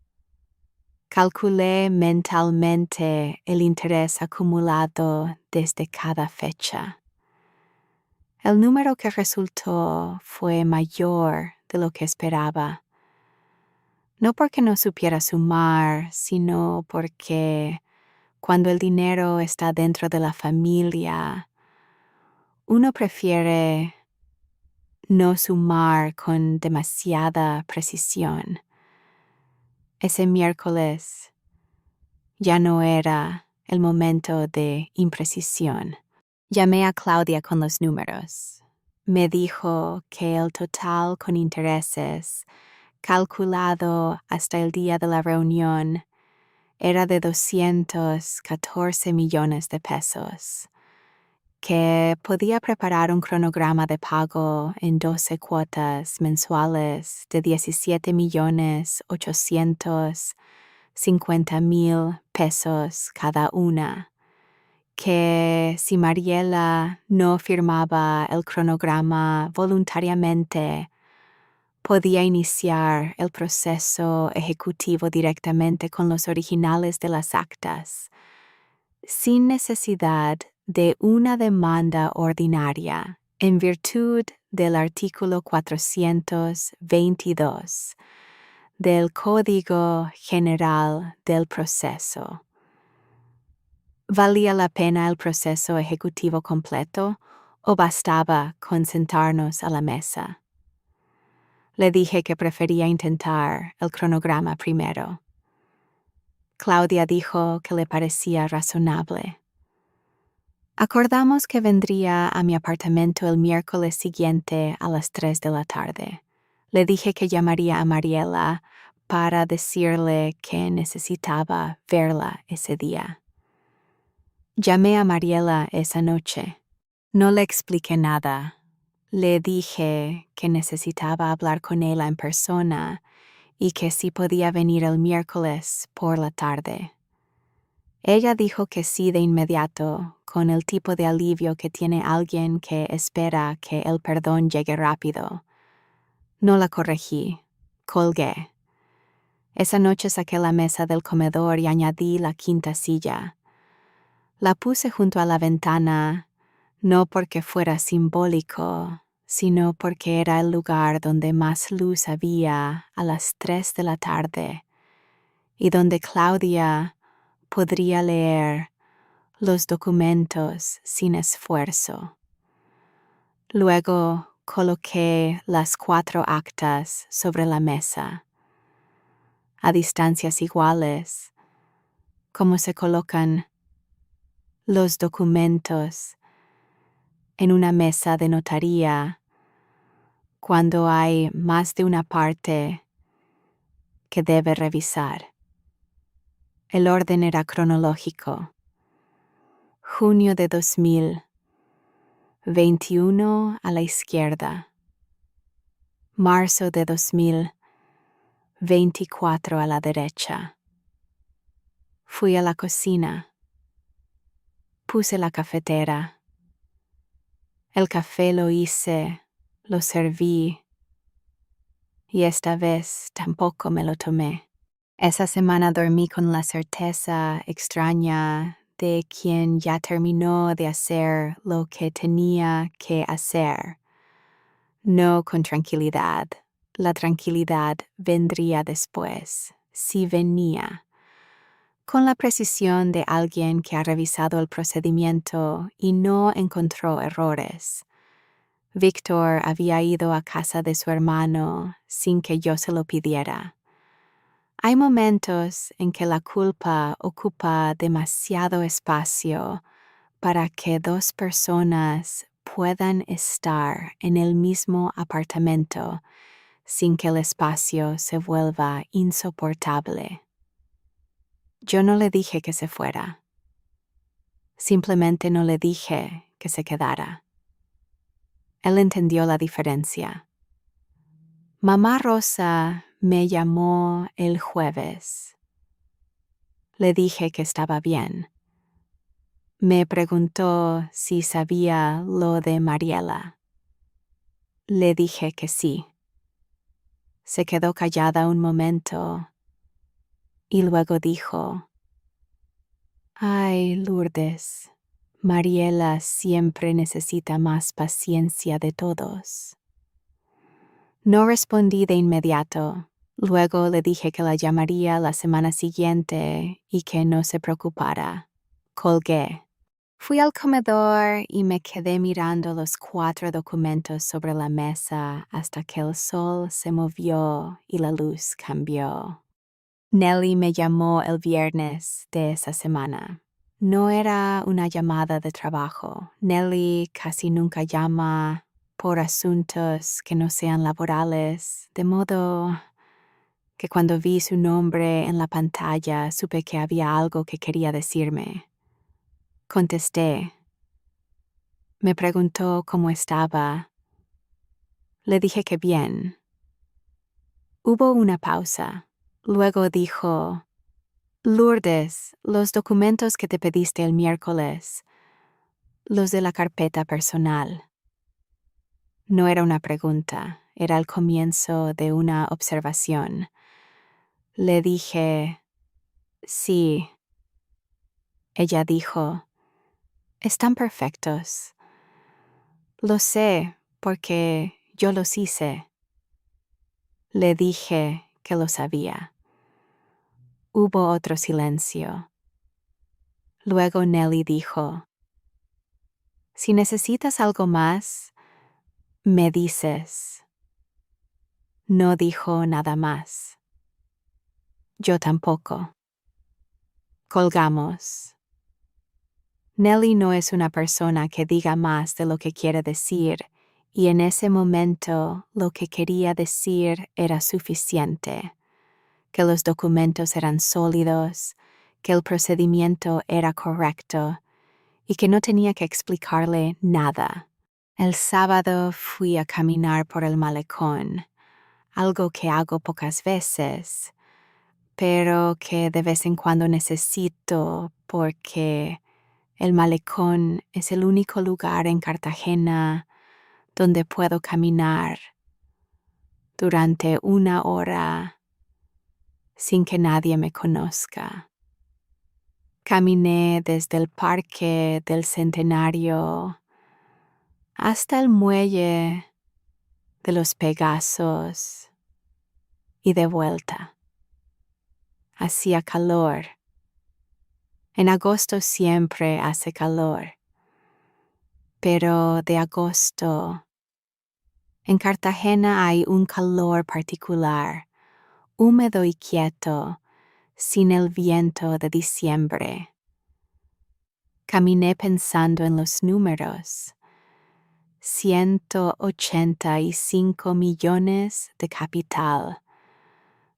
Calculé mentalmente el interés acumulado desde cada fecha. El número que resultó fue mayor de lo que esperaba. No porque no supiera sumar, sino porque cuando el dinero está dentro de la familia, uno prefiere no sumar con demasiada precisión. Ese miércoles ya no era el momento de imprecisión. Llamé a Claudia con los números. Me dijo que el total con intereses, calculado hasta el día de la reunión, era de 214 millones de pesos, que podía preparar un cronograma de pago en 12 cuotas mensuales de 17.850.000 pesos cada una, que si Mariela no firmaba el cronograma voluntariamente, podía iniciar el proceso ejecutivo directamente con los originales de las actas, sin necesidad de una demanda ordinaria, en virtud del artículo 422 del Código General del Proceso. ¿Valía la pena el proceso ejecutivo completo o bastaba con sentarnos a la mesa? Le dije que prefería intentar el cronograma primero. Claudia dijo que le parecía razonable. Acordamos que vendría a mi apartamento el miércoles siguiente a las 3 de la tarde. Le dije que llamaría a Mariela para decirle que necesitaba verla ese día. Llamé a Mariela esa noche. No le expliqué nada. Le dije que necesitaba hablar con ella en persona y que si podía venir el miércoles por la tarde. Ella dijo que sí de inmediato, con el tipo de alivio que tiene alguien que espera que el perdón llegue rápido. No la corregí. Colgué. Esa noche saqué la mesa del comedor y añadí la 5ª silla. La puse junto a la ventana, no porque fuera simbólico, sino porque era el lugar donde más luz había a las 3 de la tarde y donde Claudia podría leer los documentos sin esfuerzo. Luego coloqué las 4 actas sobre la mesa, a distancias iguales, como se colocan los documentos en una mesa de notaría cuando hay más de una parte que debe revisar. El orden era cronológico. Junio de 2021 a la izquierda. Marzo de 2024 a la derecha. Fui a la cocina. Puse la cafetera. El café lo hice, lo serví, y esta vez tampoco me lo tomé. Esa semana dormí con la certeza extraña de quien ya terminó de hacer lo que tenía que hacer. No con tranquilidad. La tranquilidad vendría después, si venía. Con la precisión de alguien que ha revisado el procedimiento y no encontró errores. Víctor había ido a casa de su hermano sin que yo se lo pidiera. Hay momentos en que la culpa ocupa demasiado espacio para que dos personas puedan estar en el mismo apartamento sin que el espacio se vuelva insoportable. Yo no le dije que se fuera. Simplemente no le dije que se quedara. Él entendió la diferencia. Mamá Rosa me llamó el jueves. Le dije que estaba bien. Me preguntó si sabía lo de Mariela. Le dije que sí. Se quedó callada un momento y luego dijo: «Ay, Lourdes, Mariela siempre necesita más paciencia de todos». No respondí de inmediato. Luego le dije que la llamaría la semana siguiente y que no se preocupara. Colgué. Fui al comedor y me quedé mirando los 4 documentos sobre la mesa hasta que el sol se movió y la luz cambió. Nelly me llamó el viernes de esa semana. No era una llamada de trabajo. Nelly casi nunca llama por asuntos que no sean laborales, de modo que cuando vi su nombre en la pantalla supe que había algo que quería decirme. Contesté. Me preguntó cómo estaba. Le dije que bien. Hubo una pausa. Luego dijo: «Lourdes, los documentos que te pediste el miércoles, los de la carpeta personal». No era una pregunta, era el comienzo de una observación. Le dije: «Sí». Ella dijo: «Están perfectos». «Lo sé, porque yo los hice». Le dije que lo sabía. Hubo otro silencio. Luego Nelly dijo: «Si necesitas algo más, me dices». No dijo nada más. Yo tampoco. Colgamos. Nelly no es una persona que diga más de lo que quiere decir, y en ese momento lo que quería decir era suficiente, que los documentos eran sólidos, que el procedimiento era correcto y que no tenía que explicarle nada. El sábado fui a caminar por el malecón, algo que hago pocas veces, pero que de vez en cuando necesito porque el malecón es el único lugar en Cartagena donde puedo caminar durante 1 hora sin que nadie me conozca. Caminé desde el Parque del Centenario hasta el Muelle de los Pegasos y de vuelta. Hacía calor. En agosto siempre hace calor, pero de agosto en Cartagena hay un calor particular, húmedo y quieto, sin el viento de diciembre. Caminé pensando en los números. 185 millones de capital,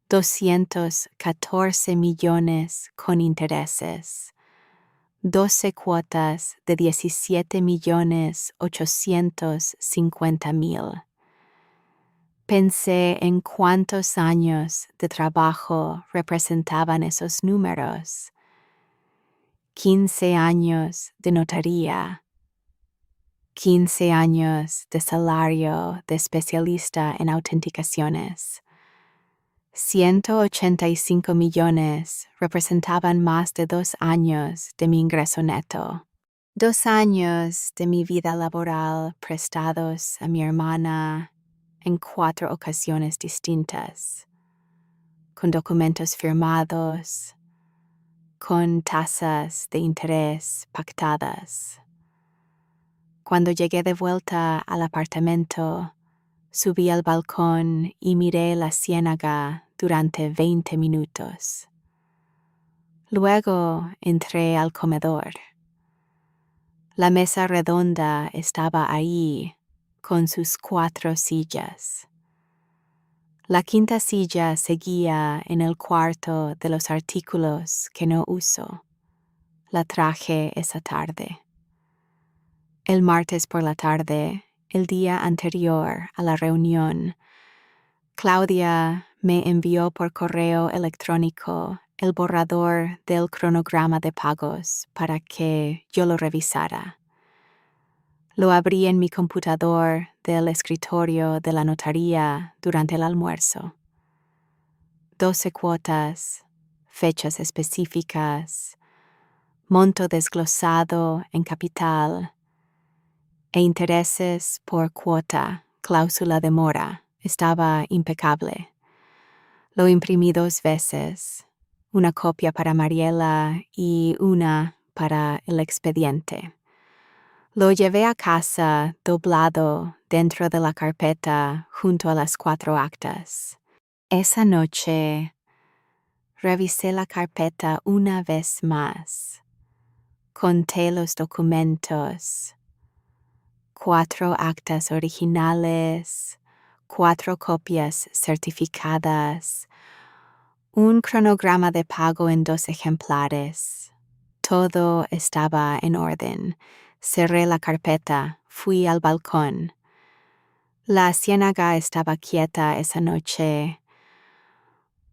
214 millones con intereses, 12 cuotas de 17.850.000. Pensé en cuántos años de trabajo representaban esos números. 15 años de notaría, 15 años de salario de especialista en autenticaciones, 185 millones representaban más de 2 años de mi ingreso neto. 2 años de mi vida laboral prestados a mi hermana en 4 ocasiones distintas, con documentos firmados, con tasas de interés pactadas. Cuando llegué de vuelta al apartamento, subí al balcón y miré la ciénaga durante 20 minutos. Luego entré al comedor. La mesa redonda estaba ahí, con sus 4 sillas. La quinta silla seguía en el cuarto de los artículos que no uso. La traje esa tarde. El martes por la tarde, el día anterior a la reunión, Claudia me envió por correo electrónico el borrador del cronograma de pagos para que yo lo revisara. Lo abrí en mi computador del escritorio de la notaría durante el almuerzo. 12 cuotas, fechas específicas, monto desglosado en capital e intereses por cuota, cláusula de mora, estaba impecable. Lo imprimí 2 veces, una copia para Mariela y una para el expediente. Lo llevé a casa doblado dentro de la carpeta junto a las 4 actas. Esa noche revisé la carpeta una vez más. Conté los documentos. 4 actas originales, 4 copias certificadas, un cronograma de pago en 2 ejemplares. Todo estaba en orden. Cerré la carpeta, fui al balcón. La ciénaga estaba quieta esa noche.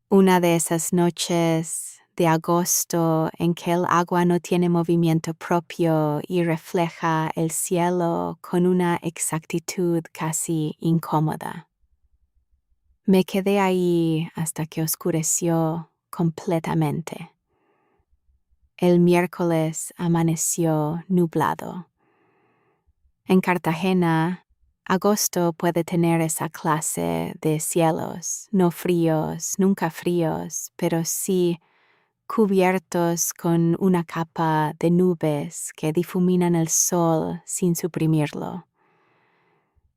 Una de esas noches de agosto en que el agua no tiene movimiento propio y refleja el cielo con una exactitud casi incómoda. Me quedé ahí hasta que oscureció completamente. El miércoles amaneció nublado. En Cartagena, agosto puede tener esa clase de cielos, no fríos, nunca fríos, pero sí cubiertos con una capa de nubes que difuminan el sol sin suprimirlo.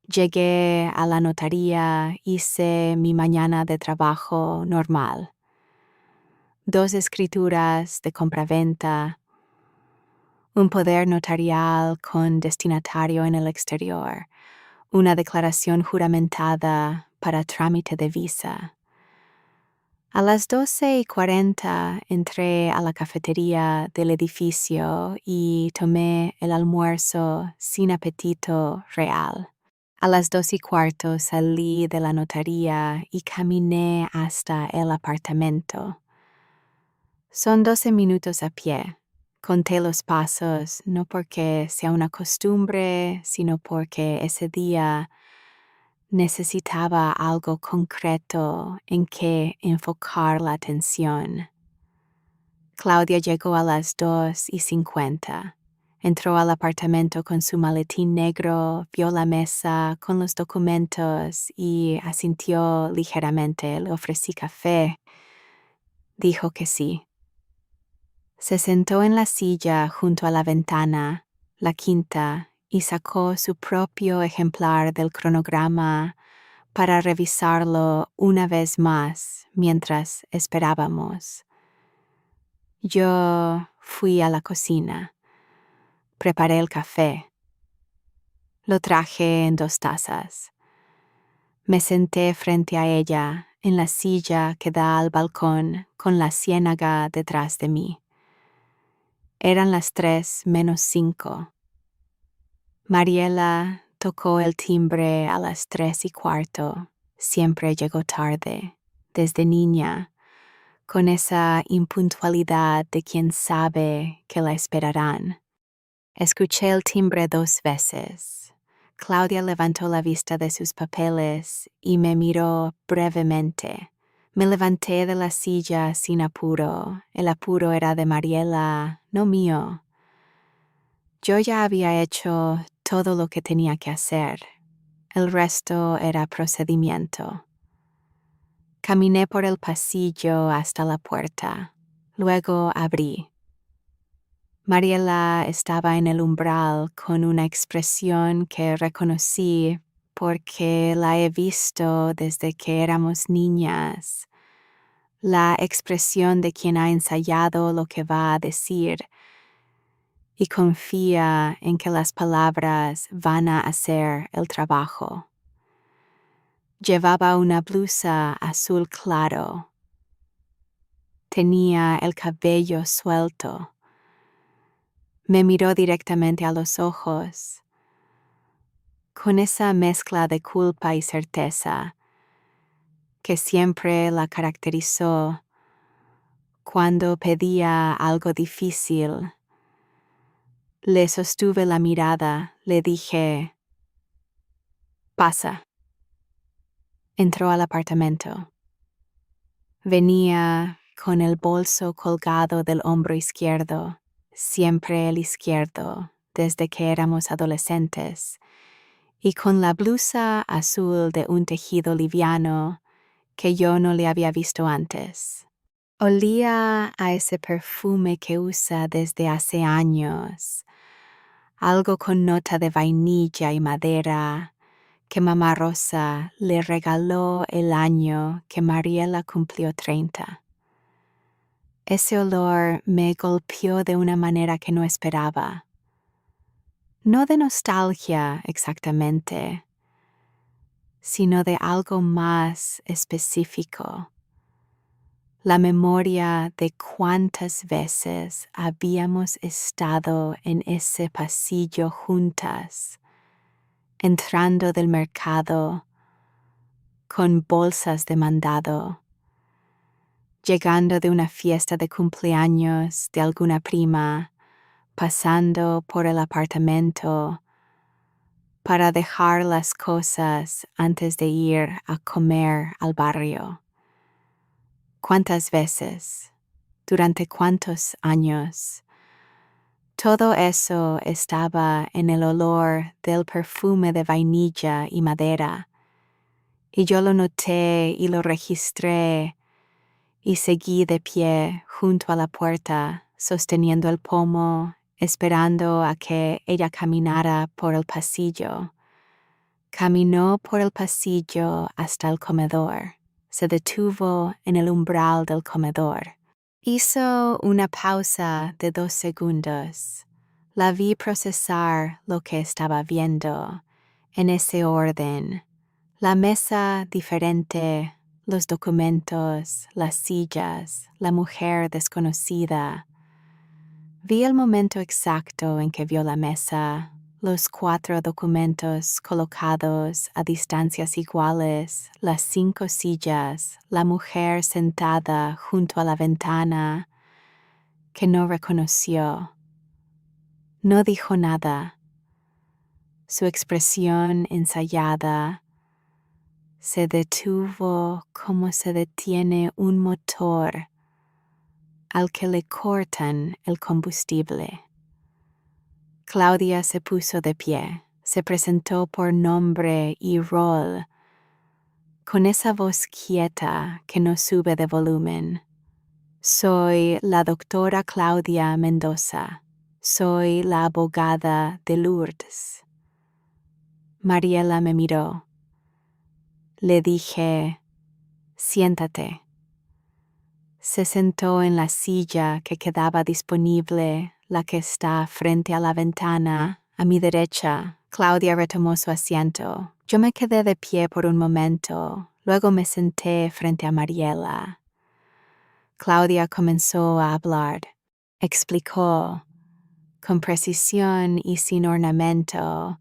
Llegué a la notaría, hice mi mañana de trabajo normal. 2 escrituras de compraventa, un poder notarial con destinatario en el exterior, una declaración juramentada para trámite de visa. A las 12:40 entré a la cafetería del edificio y tomé el almuerzo sin apetito real. A las 2:15 salí de la notaría y caminé hasta el apartamento. Son 12 minutos a pie. Conté los pasos no porque sea una costumbre, sino porque ese día necesitaba algo concreto en que enfocar la atención. Claudia llegó a las 2:50. Entró al apartamento con su maletín negro, vio la mesa con los documentos y asintió ligeramente. Le ofrecí café. Dijo que sí. Se sentó en la silla junto a la ventana, la quinta, y sacó su propio ejemplar del cronograma para revisarlo una vez más mientras esperábamos. Yo fui a la cocina. Preparé el café. Lo traje en 2 tazas. Me senté frente a ella en la silla que da al balcón con la ciénaga detrás de mí. Eran las 3:05. Mariela tocó el timbre a las 3:15. Siempre llegó tarde, desde niña, con esa impuntualidad de quien sabe que la esperarán. Escuché el timbre 2 veces. Claudia levantó la vista de sus papeles y me miró brevemente, Me levanté de la silla sin apuro. El apuro era de Mariela, no mío. Yo ya había hecho todo lo que tenía que hacer. El resto era procedimiento. Caminé por el pasillo hasta la puerta. Luego abrí. Mariela estaba en el umbral con una expresión que reconocí porque la he visto desde que éramos niñas. La expresión de quien ha ensayado lo que va a decir y confía en que las palabras van a hacer el trabajo. Llevaba una blusa azul claro. Tenía el cabello suelto. Me miró directamente a los ojos, con esa mezcla de culpa y certeza que siempre la caracterizó cuando pedía algo difícil. Le sostuve la mirada, le dije, «Pasa». Entró al apartamento. Venía con el bolso colgado del hombro izquierdo, siempre el izquierdo, desde que éramos adolescentes, y con la blusa azul de un tejido liviano que yo no le había visto antes. Olía a ese perfume que usa desde hace años, algo con nota de vainilla y madera, que Mamá Rosa le regaló el año que Mariela cumplió 30. Ese olor me golpeó de una manera que no esperaba. No de nostalgia exactamente, sino de algo más específico. La memoria de cuántas veces habíamos estado en ese pasillo juntas, entrando del mercado con bolsas de mandado, llegando de una fiesta de cumpleaños de alguna prima, pasando por el apartamento para dejar las cosas antes de ir a comer al barrio. ¿Cuántas veces? ¿Durante cuántos años? Todo eso estaba en el olor del perfume de vainilla y madera, y yo lo noté y lo registré, y seguí de pie junto a la puerta, sosteniendo el pomo, esperando a que ella caminara por el pasillo. Caminó por el pasillo hasta el comedor. Se detuvo en el umbral del comedor. Hizo una pausa de 2 segundos. La vi procesar lo que estaba viendo, en ese orden. La mesa diferente, los documentos, las sillas, la mujer desconocida. Vi el momento exacto en que vio la mesa, los 4 documentos colocados a distancias iguales, las 5 sillas, la mujer sentada junto a la ventana, que no reconoció. No dijo nada. Su expresión ensayada se detuvo como se detiene un motor al que le cortan el combustible. Claudia se puso de pie, se presentó por nombre y rol, con esa voz quieta que no sube de volumen. Soy la doctora Claudia Mendoza. Soy la abogada de Lourdes. Mariela me miró. Le dije, siéntate. Se sentó en la silla que quedaba disponible, la que está frente a la ventana, a mi derecha. Claudia retomó su asiento. Yo me quedé de pie por un momento, luego me senté frente a Mariela. Claudia comenzó a hablar. Explicó, con precisión y sin ornamento,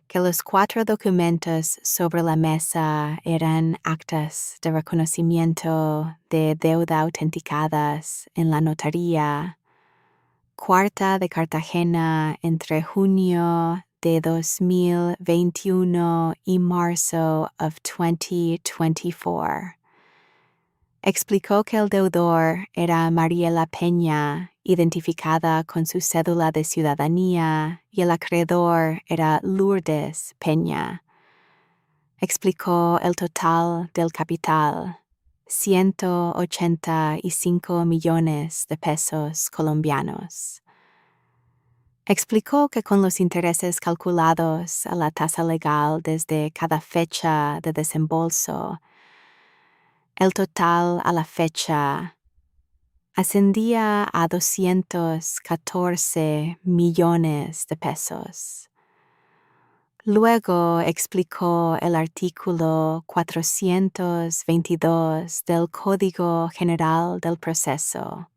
que los 4 documentos sobre la mesa eran actas de reconocimiento de deuda autenticadas en la notaría, Cuarta de Cartagena entre junio de 2021 y marzo of 2024. Explicó que el deudor era Mariela Peña, identificada con su cédula de ciudadanía, y el acreedor era Lourdes Peña. Explicó el total del capital, 185 millones de pesos colombianos. Explicó que con los intereses calculados a la tasa legal desde cada fecha de desembolso, el total a la fecha ascendía a 214 millones de pesos. Luego explicó el artículo 422 del Código General del Proceso,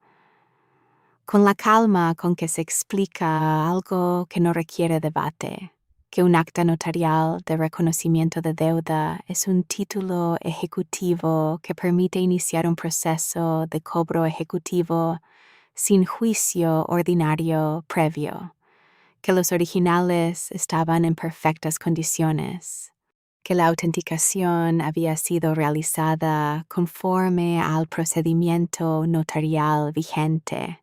con la calma con que se explica algo que no requiere debate, que un acta notarial de reconocimiento de deuda es un título ejecutivo que permite iniciar un proceso de cobro ejecutivo sin juicio ordinario previo, que los originales estaban en perfectas condiciones, que la autenticación había sido realizada conforme al procedimiento notarial vigente,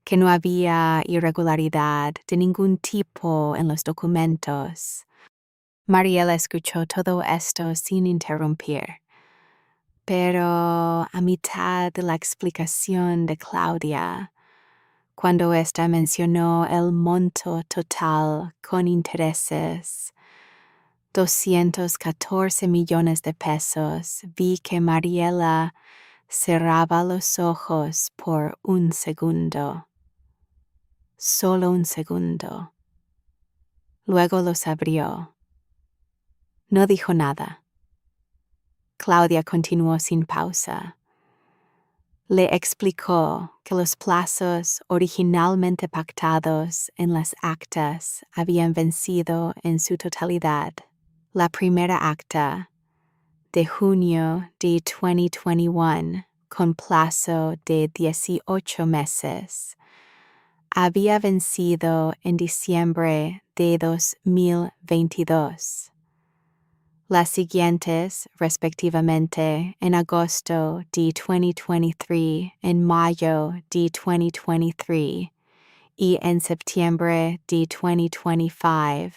que no había irregularidad de ningún tipo en los documentos. Mariela escuchó todo esto sin interrumpir, pero a mitad de la explicación de Claudia, cuando ésta mencionó el monto total con intereses, 214 millones de pesos, vi que Mariela cerraba los ojos por un segundo. Solo un segundo. Luego los abrió. No dijo nada. Claudia continuó sin pausa. Le explicó que los plazos originalmente pactados en las actas habían vencido en su totalidad. La primera acta, de junio de 2021, con plazo de 18 meses, había vencido en diciembre de 2022. Las siguientes, respectivamente, en agosto de 2023, en mayo de 2023 y en septiembre de 2025.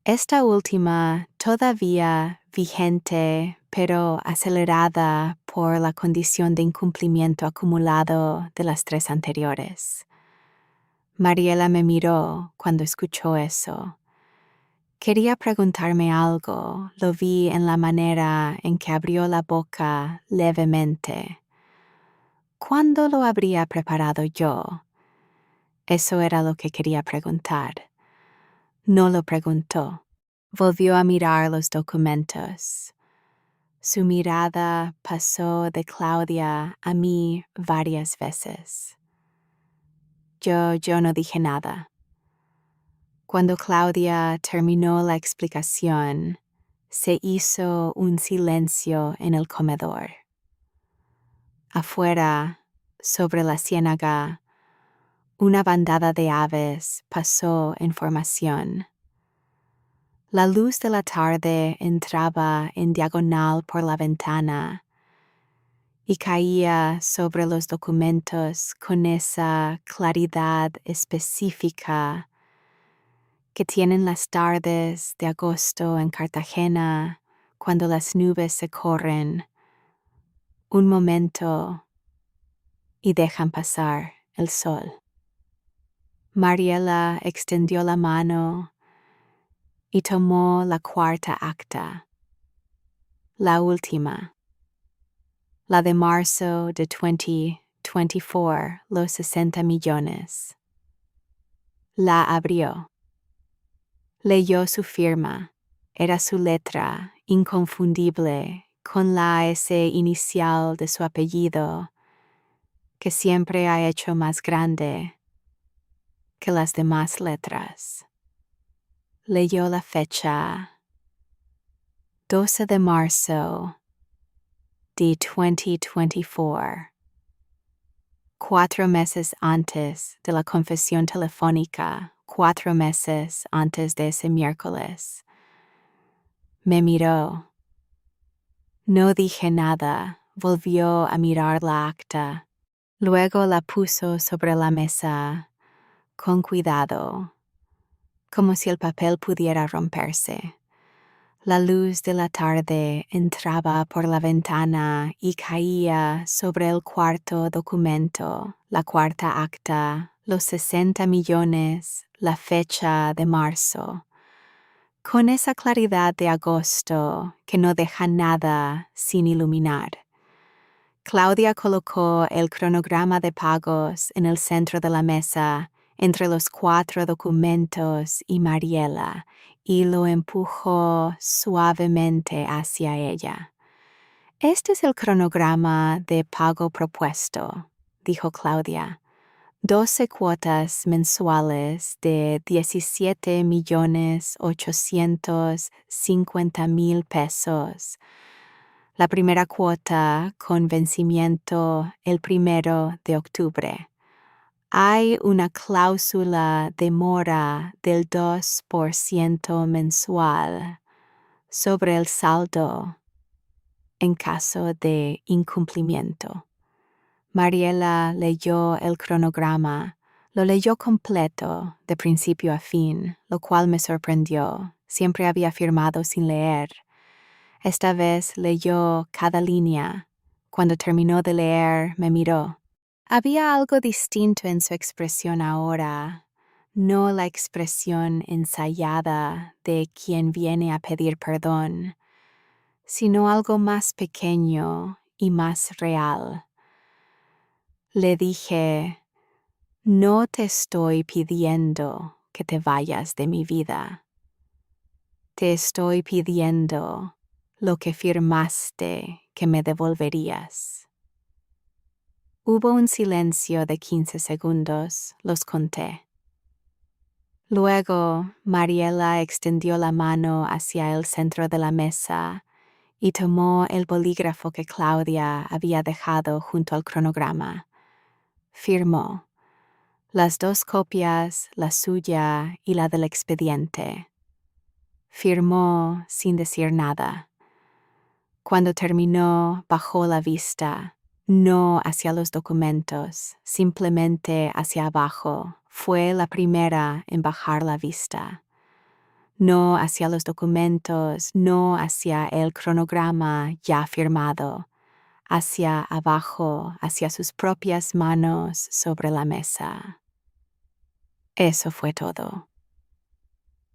Esta última todavía vigente, pero acelerada por la condición de incumplimiento acumulado de las tres anteriores. Mariela me miró cuando escuchó eso. Quería preguntarme algo, lo vi en la manera en que abrió la boca levemente. ¿Cuándo lo habría preparado yo? Eso era lo que quería preguntar. No lo preguntó. Volvió a mirar los documentos. Su mirada pasó de Claudia a mí varias veces. Yo no dije nada. Cuando Claudia terminó la explicación, se hizo un silencio en el comedor. Afuera, sobre la ciénaga, una bandada de aves pasó en formación. La luz de la tarde entraba en diagonal por la ventana y caía sobre los documentos con esa claridad específica que tienen las tardes de agosto en Cartagena cuando las nubes se corren un momento y dejan pasar el sol. Mariela extendió la mano y tomó la cuarta acta, la última, la de marzo de 2024, los 60 millones. La abrió. Leyó su firma. Era su letra, inconfundible, con la S inicial de su apellido, que siempre ha hecho más grande que las demás letras. Leyó la fecha, 12 de marzo de 2024, 4 meses antes de la confesión telefónica, 4 meses antes de ese miércoles. Me miró. No dije nada, volvió a mirar la acta. Luego la puso sobre la mesa, con cuidado, como si el papel pudiera romperse. La luz de la tarde entraba por la ventana y caía sobre el cuarto documento, la cuarta acta, los 60 millones, la fecha de marzo. Con esa claridad de agosto que no deja nada sin iluminar. Claudia colocó el cronograma de pagos en el centro de la mesa, entre los 4 documentos y Mariela, y lo empujó suavemente hacia ella. Este es el cronograma de pago propuesto, dijo Claudia. 12 cuotas mensuales de 17.850.000 pesos. La primera cuota con vencimiento el 1 de octubre. Hay una cláusula de mora del 2% mensual sobre el saldo en caso de incumplimiento. Mariela leyó el cronograma, lo leyó completo, de principio a fin, lo cual me sorprendió. Siempre había firmado sin leer. Esta vez leyó cada línea. Cuando terminó de leer, me miró. Había algo distinto en su expresión ahora, no la expresión ensayada de quien viene a pedir perdón, sino algo más pequeño y más real. Le dije, no te estoy pidiendo que te vayas de mi vida. Te estoy pidiendo lo que firmaste que me devolverías. Hubo un silencio de 15 segundos, los conté. Luego, Mariela extendió la mano hacia el centro de la mesa y tomó el bolígrafo que Claudia había dejado junto al cronograma. Firmó. Las 2 copias, la suya y la del expediente. Firmó sin decir nada. Cuando terminó, bajó la vista, no hacia los documentos, simplemente hacia abajo. Fue la primera en bajar la vista. No hacia los documentos, no hacia el cronograma ya firmado, hacia abajo, hacia sus propias manos sobre la mesa. Eso fue todo.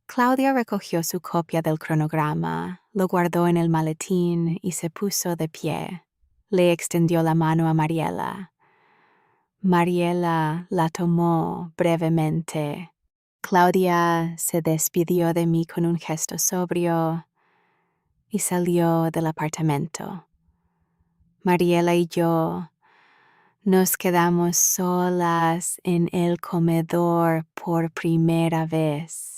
Claudia recogió su copia del cronograma, lo guardó en el maletín y se puso de pie. Le extendió la mano a Mariela. Mariela la tomó brevemente. Claudia se despidió de mí con un gesto sobrio y salió del apartamento. Mariela y yo nos quedamos solas en el comedor por primera vez.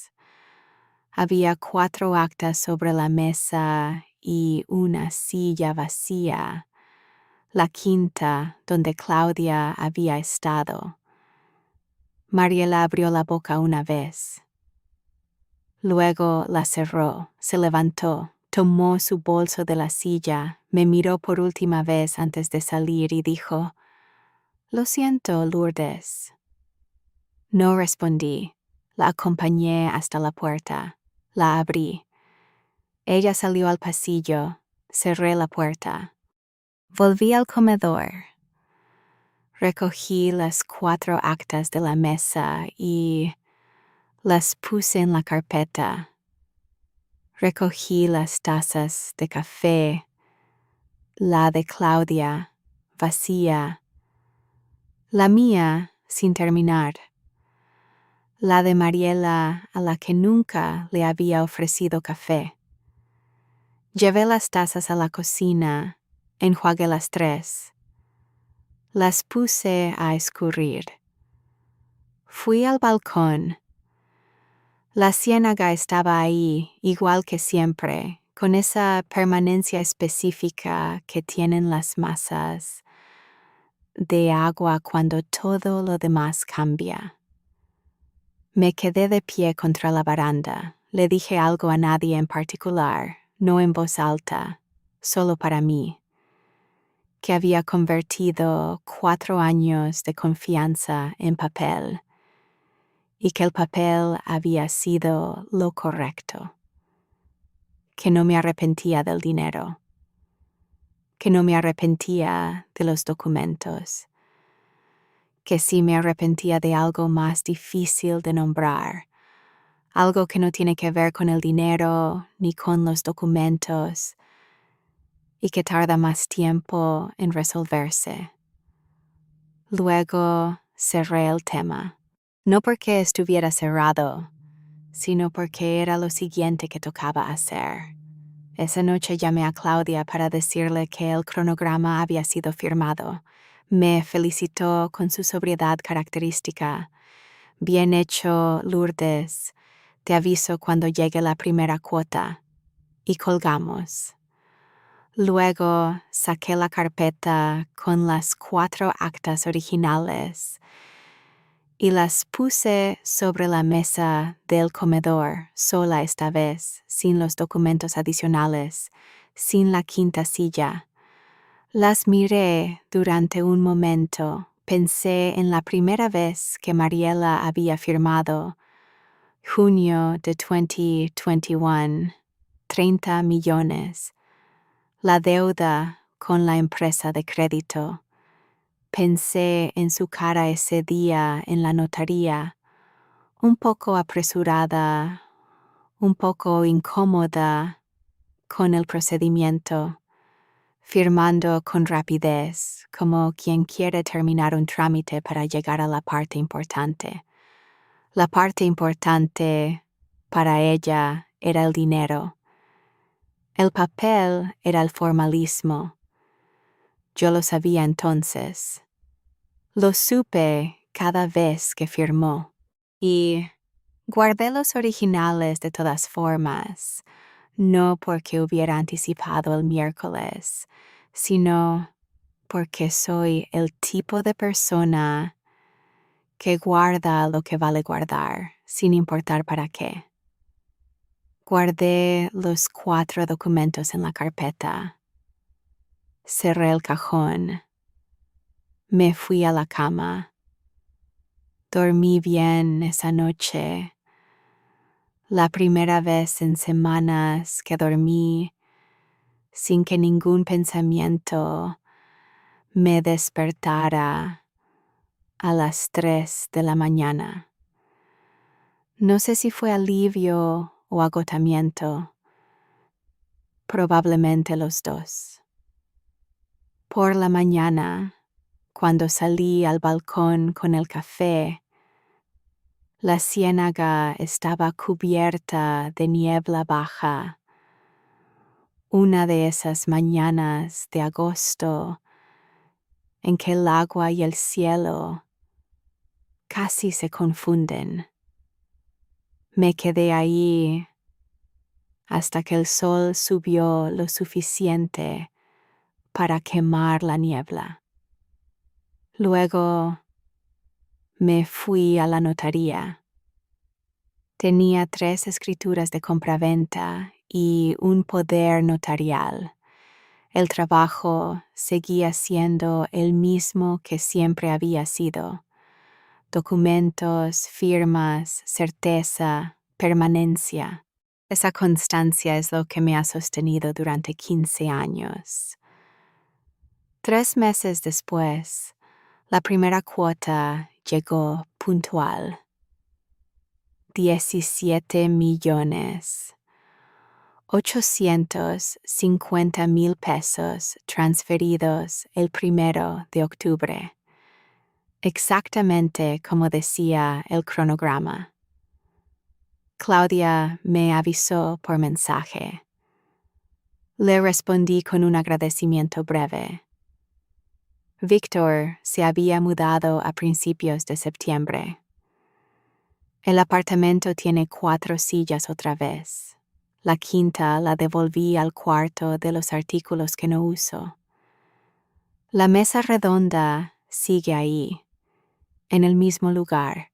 Había 4 actas sobre la mesa y una silla vacía, la quinta donde Claudia había estado. Mariela abrió la boca una vez. Luego la cerró, se levantó, tomó su bolso de la silla, me miró por última vez antes de salir y dijo, «Lo siento, Lourdes». No respondí. La acompañé hasta la puerta. La abrí. Ella salió al pasillo. Cerré la puerta. Volví al comedor. Recogí las 4 actas de la mesa y las puse en la carpeta. Recogí las tazas de café, la de Claudia, vacía, la mía sin terminar, la de Mariela a la que nunca le había ofrecido café. Llevé las tazas a la cocina, enjuagué las 3. Las puse a escurrir. Fui al balcón. La ciénaga estaba ahí, igual que siempre, con esa permanencia específica que tienen las masas de agua cuando todo lo demás cambia. Me quedé de pie contra la baranda. Le dije algo a nadie en particular, no en voz alta, solo para mí. que había convertido 4 años de confianza en papel y que el papel había sido lo correcto, que no me arrepentía del dinero, que no me arrepentía de los documentos, que sí me arrepentía de algo más difícil de nombrar, algo que no tiene que ver con el dinero ni con los documentos y que tarda más tiempo en resolverse. Luego cerré el tema, no porque estuviera cerrado, sino porque era lo siguiente que tocaba hacer. Esa noche llamé a Claudia para decirle que el cronograma había sido firmado. Me felicitó con su sobriedad característica. Bien hecho, Lourdes. Te aviso cuando llegue la primera cuota. Y colgamos. Luego saqué la carpeta con las 4 actas originales y las puse sobre la mesa del comedor, sola esta vez, sin los documentos adicionales, sin la quinta silla. Las miré durante un momento, pensé en la primera vez que Mariela había firmado, junio de 2021, 30 millones, la deuda con la empresa de crédito. Pensé en su cara ese día en la notaría, un poco apresurada, un poco incómoda con el procedimiento, firmando con rapidez, como quien quiere terminar un trámite para llegar a la parte importante. La parte importante para ella era el dinero. El papel era el formalismo. Yo lo sabía entonces. Lo supe cada vez que firmó. Y guardé los originales de todas formas, no porque hubiera anticipado el miércoles, sino porque soy el tipo de persona que guarda lo que vale guardar, sin importar para qué. Guardé los 4 documentos en la carpeta. Cerré el cajón. Me fui a la cama. Dormí bien esa noche. La primera vez en semanas que dormí sin que ningún pensamiento me despertara a las 3 de la mañana. No sé si fue alivio o agotamiento, probablemente los dos. Por la mañana, cuando salí al balcón con el café, la ciénaga estaba cubierta de niebla baja. Una de esas mañanas de agosto en que el agua y el cielo casi se confunden. Me quedé ahí hasta que el sol subió lo suficiente para quemar la niebla. Luego me fui a la notaría. Tenía 3 escrituras de compraventa y un poder notarial. El trabajo seguía siendo el mismo que siempre había sido. Documentos, firmas, certeza, permanencia. Esa constancia es lo que me ha sostenido durante 15 años. 3 meses después, la primera cuota llegó puntual. 17,850,000 pesos transferidos el 1 de octubre. Exactamente como decía el cronograma. Claudia me avisó por mensaje. Le respondí con un agradecimiento breve. Víctor se había mudado a principios de septiembre. El apartamento tiene 4 sillas otra vez. La quinta la devolví al cuarto de los artículos que no uso. La mesa redonda sigue ahí, en el mismo lugar,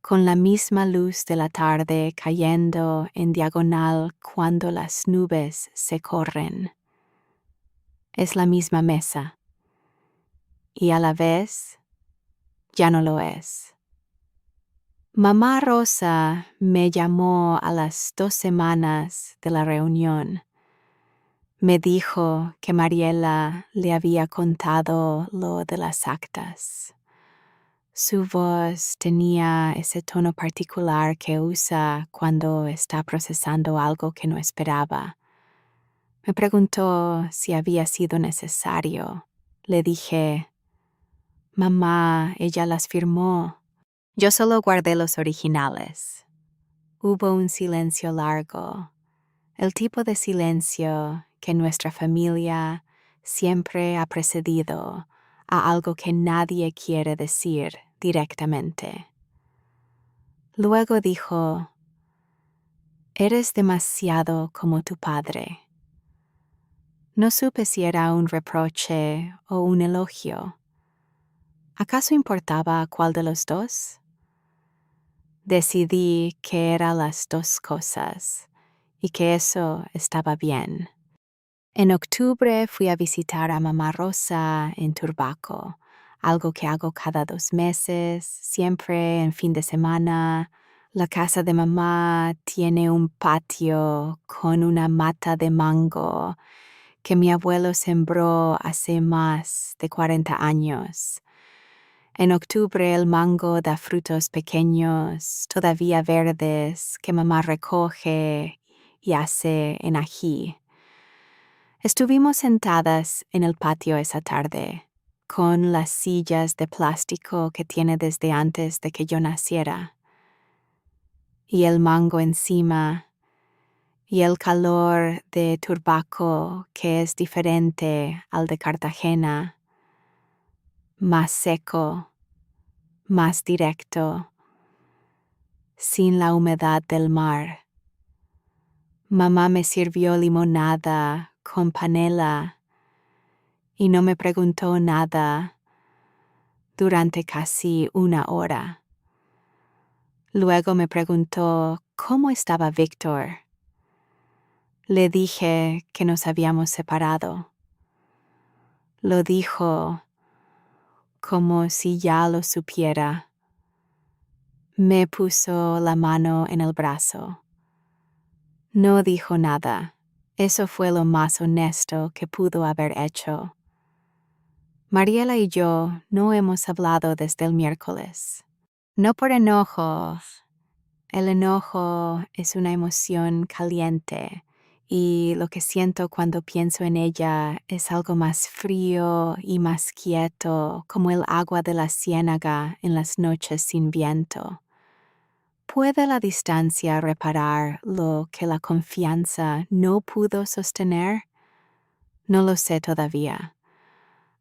con la misma luz de la tarde cayendo en diagonal cuando las nubes se corren. es la misma mesa, y a la vez ya no lo es. Mamá Rosa me llamó a las 2 semanas de la reunión. Me dijo que Mariela le había contado lo de las actas. Su voz tenía ese tono particular que usa cuando está procesando algo que no esperaba. Me preguntó si había sido necesario. Le dije, mamá, ella las firmó. Yo solo guardé los originales. Hubo un silencio largo, el tipo de silencio que nuestra familia siempre ha precedido a algo que nadie quiere decir directamente. Luego dijo, eres demasiado como tu padre. No supe si era un reproche o un elogio. ¿Acaso importaba cuál de los dos? Decidí que eran las dos cosas y que eso estaba bien. En octubre fui a visitar a mamá Rosa en Turbaco, algo que hago cada 2 meses, siempre en fin de semana. La casa de mamá tiene un patio con una mata de mango que mi abuelo sembró hace más de 40 años. En octubre el mango da frutos pequeños, todavía verdes, que mamá recoge y hace en ají. Estuvimos sentadas en el patio esa tarde, con las sillas de plástico que tiene desde antes de que yo naciera, y el mango encima, y el calor de Turbaco que es diferente al de Cartagena, más seco, más directo, sin la humedad del mar. Mamá me sirvió limonada con panela y no me preguntó nada durante casi 1 hora. Luego me preguntó cómo estaba Víctor. Le dije que nos habíamos separado. Lo dijo como si ya lo supiera. Me puso la mano en el brazo. No dijo nada. Eso fue lo más honesto que pudo haber hecho. Mariela y yo no hemos hablado desde el miércoles. No por enojo. El enojo es una emoción caliente y lo que siento cuando pienso en ella es algo más frío y más quieto, como el agua de la ciénaga en las noches sin viento. ¿Puede la distancia reparar lo que la confianza no pudo sostener? No lo sé todavía.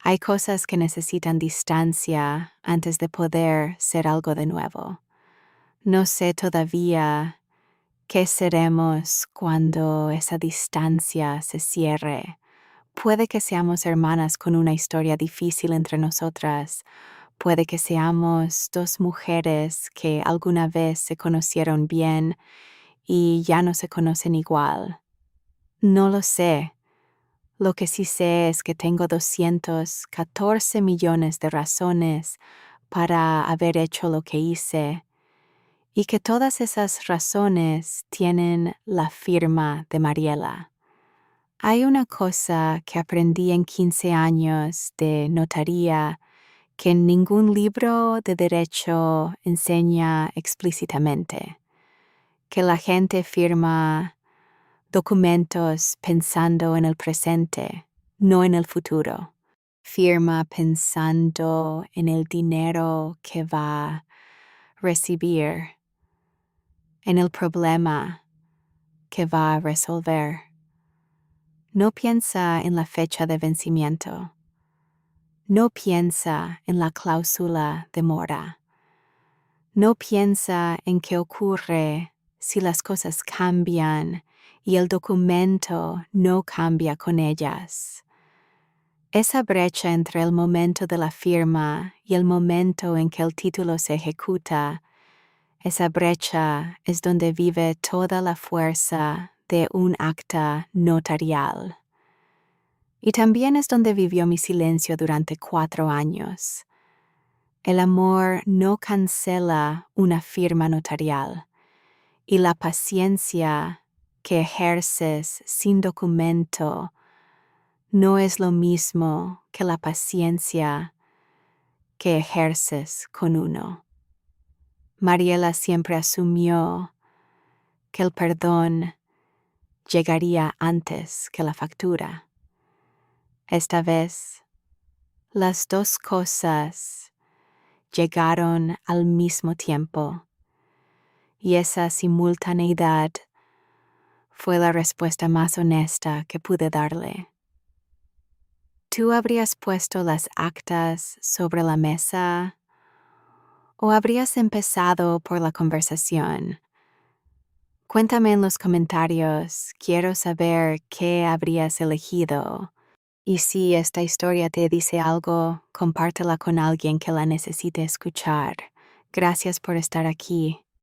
Hay cosas que necesitan distancia antes de poder ser algo de nuevo. No sé todavía qué seremos cuando esa distancia se cierre. Puede que seamos hermanas con una historia difícil entre nosotras. Puede que seamos 2 mujeres que alguna vez se conocieron bien y ya no se conocen igual. No lo sé. Lo que sí sé es que tengo 214 millones de razones para haber hecho lo que hice y que todas esas razones tienen la firma de Mariela. Hay una cosa que aprendí en 15 años de notaría que ningún libro de derecho enseña explícitamente, que la gente firma documentos pensando en el presente, no en el futuro. Firma pensando en el dinero que va a recibir, en el problema que va a resolver. No piensa en la fecha de vencimiento. No piensa en la cláusula de mora. No piensa en qué ocurre si las cosas cambian y el documento no cambia con ellas. Esa brecha entre el momento de la firma y el momento en que el título se ejecuta, esa brecha es donde vive toda la fuerza de un acta notarial. Y también es donde vivió mi silencio durante 4 años. El amor no cancela una firma notarial, y la paciencia que ejerces sin documento no es lo mismo que la paciencia que ejerces con uno. Mariela siempre asumió que el perdón llegaría antes que la factura. Esta vez, las dos cosas llegaron al mismo tiempo, y esa simultaneidad fue la respuesta más honesta que pude darle. ¿Tú habrías puesto las actas sobre la mesa o habrías empezado por la conversación? Cuéntame en los comentarios, quiero saber qué habrías elegido. Y si esta historia te dice algo, compártela con alguien que la necesite escuchar. Gracias por estar aquí.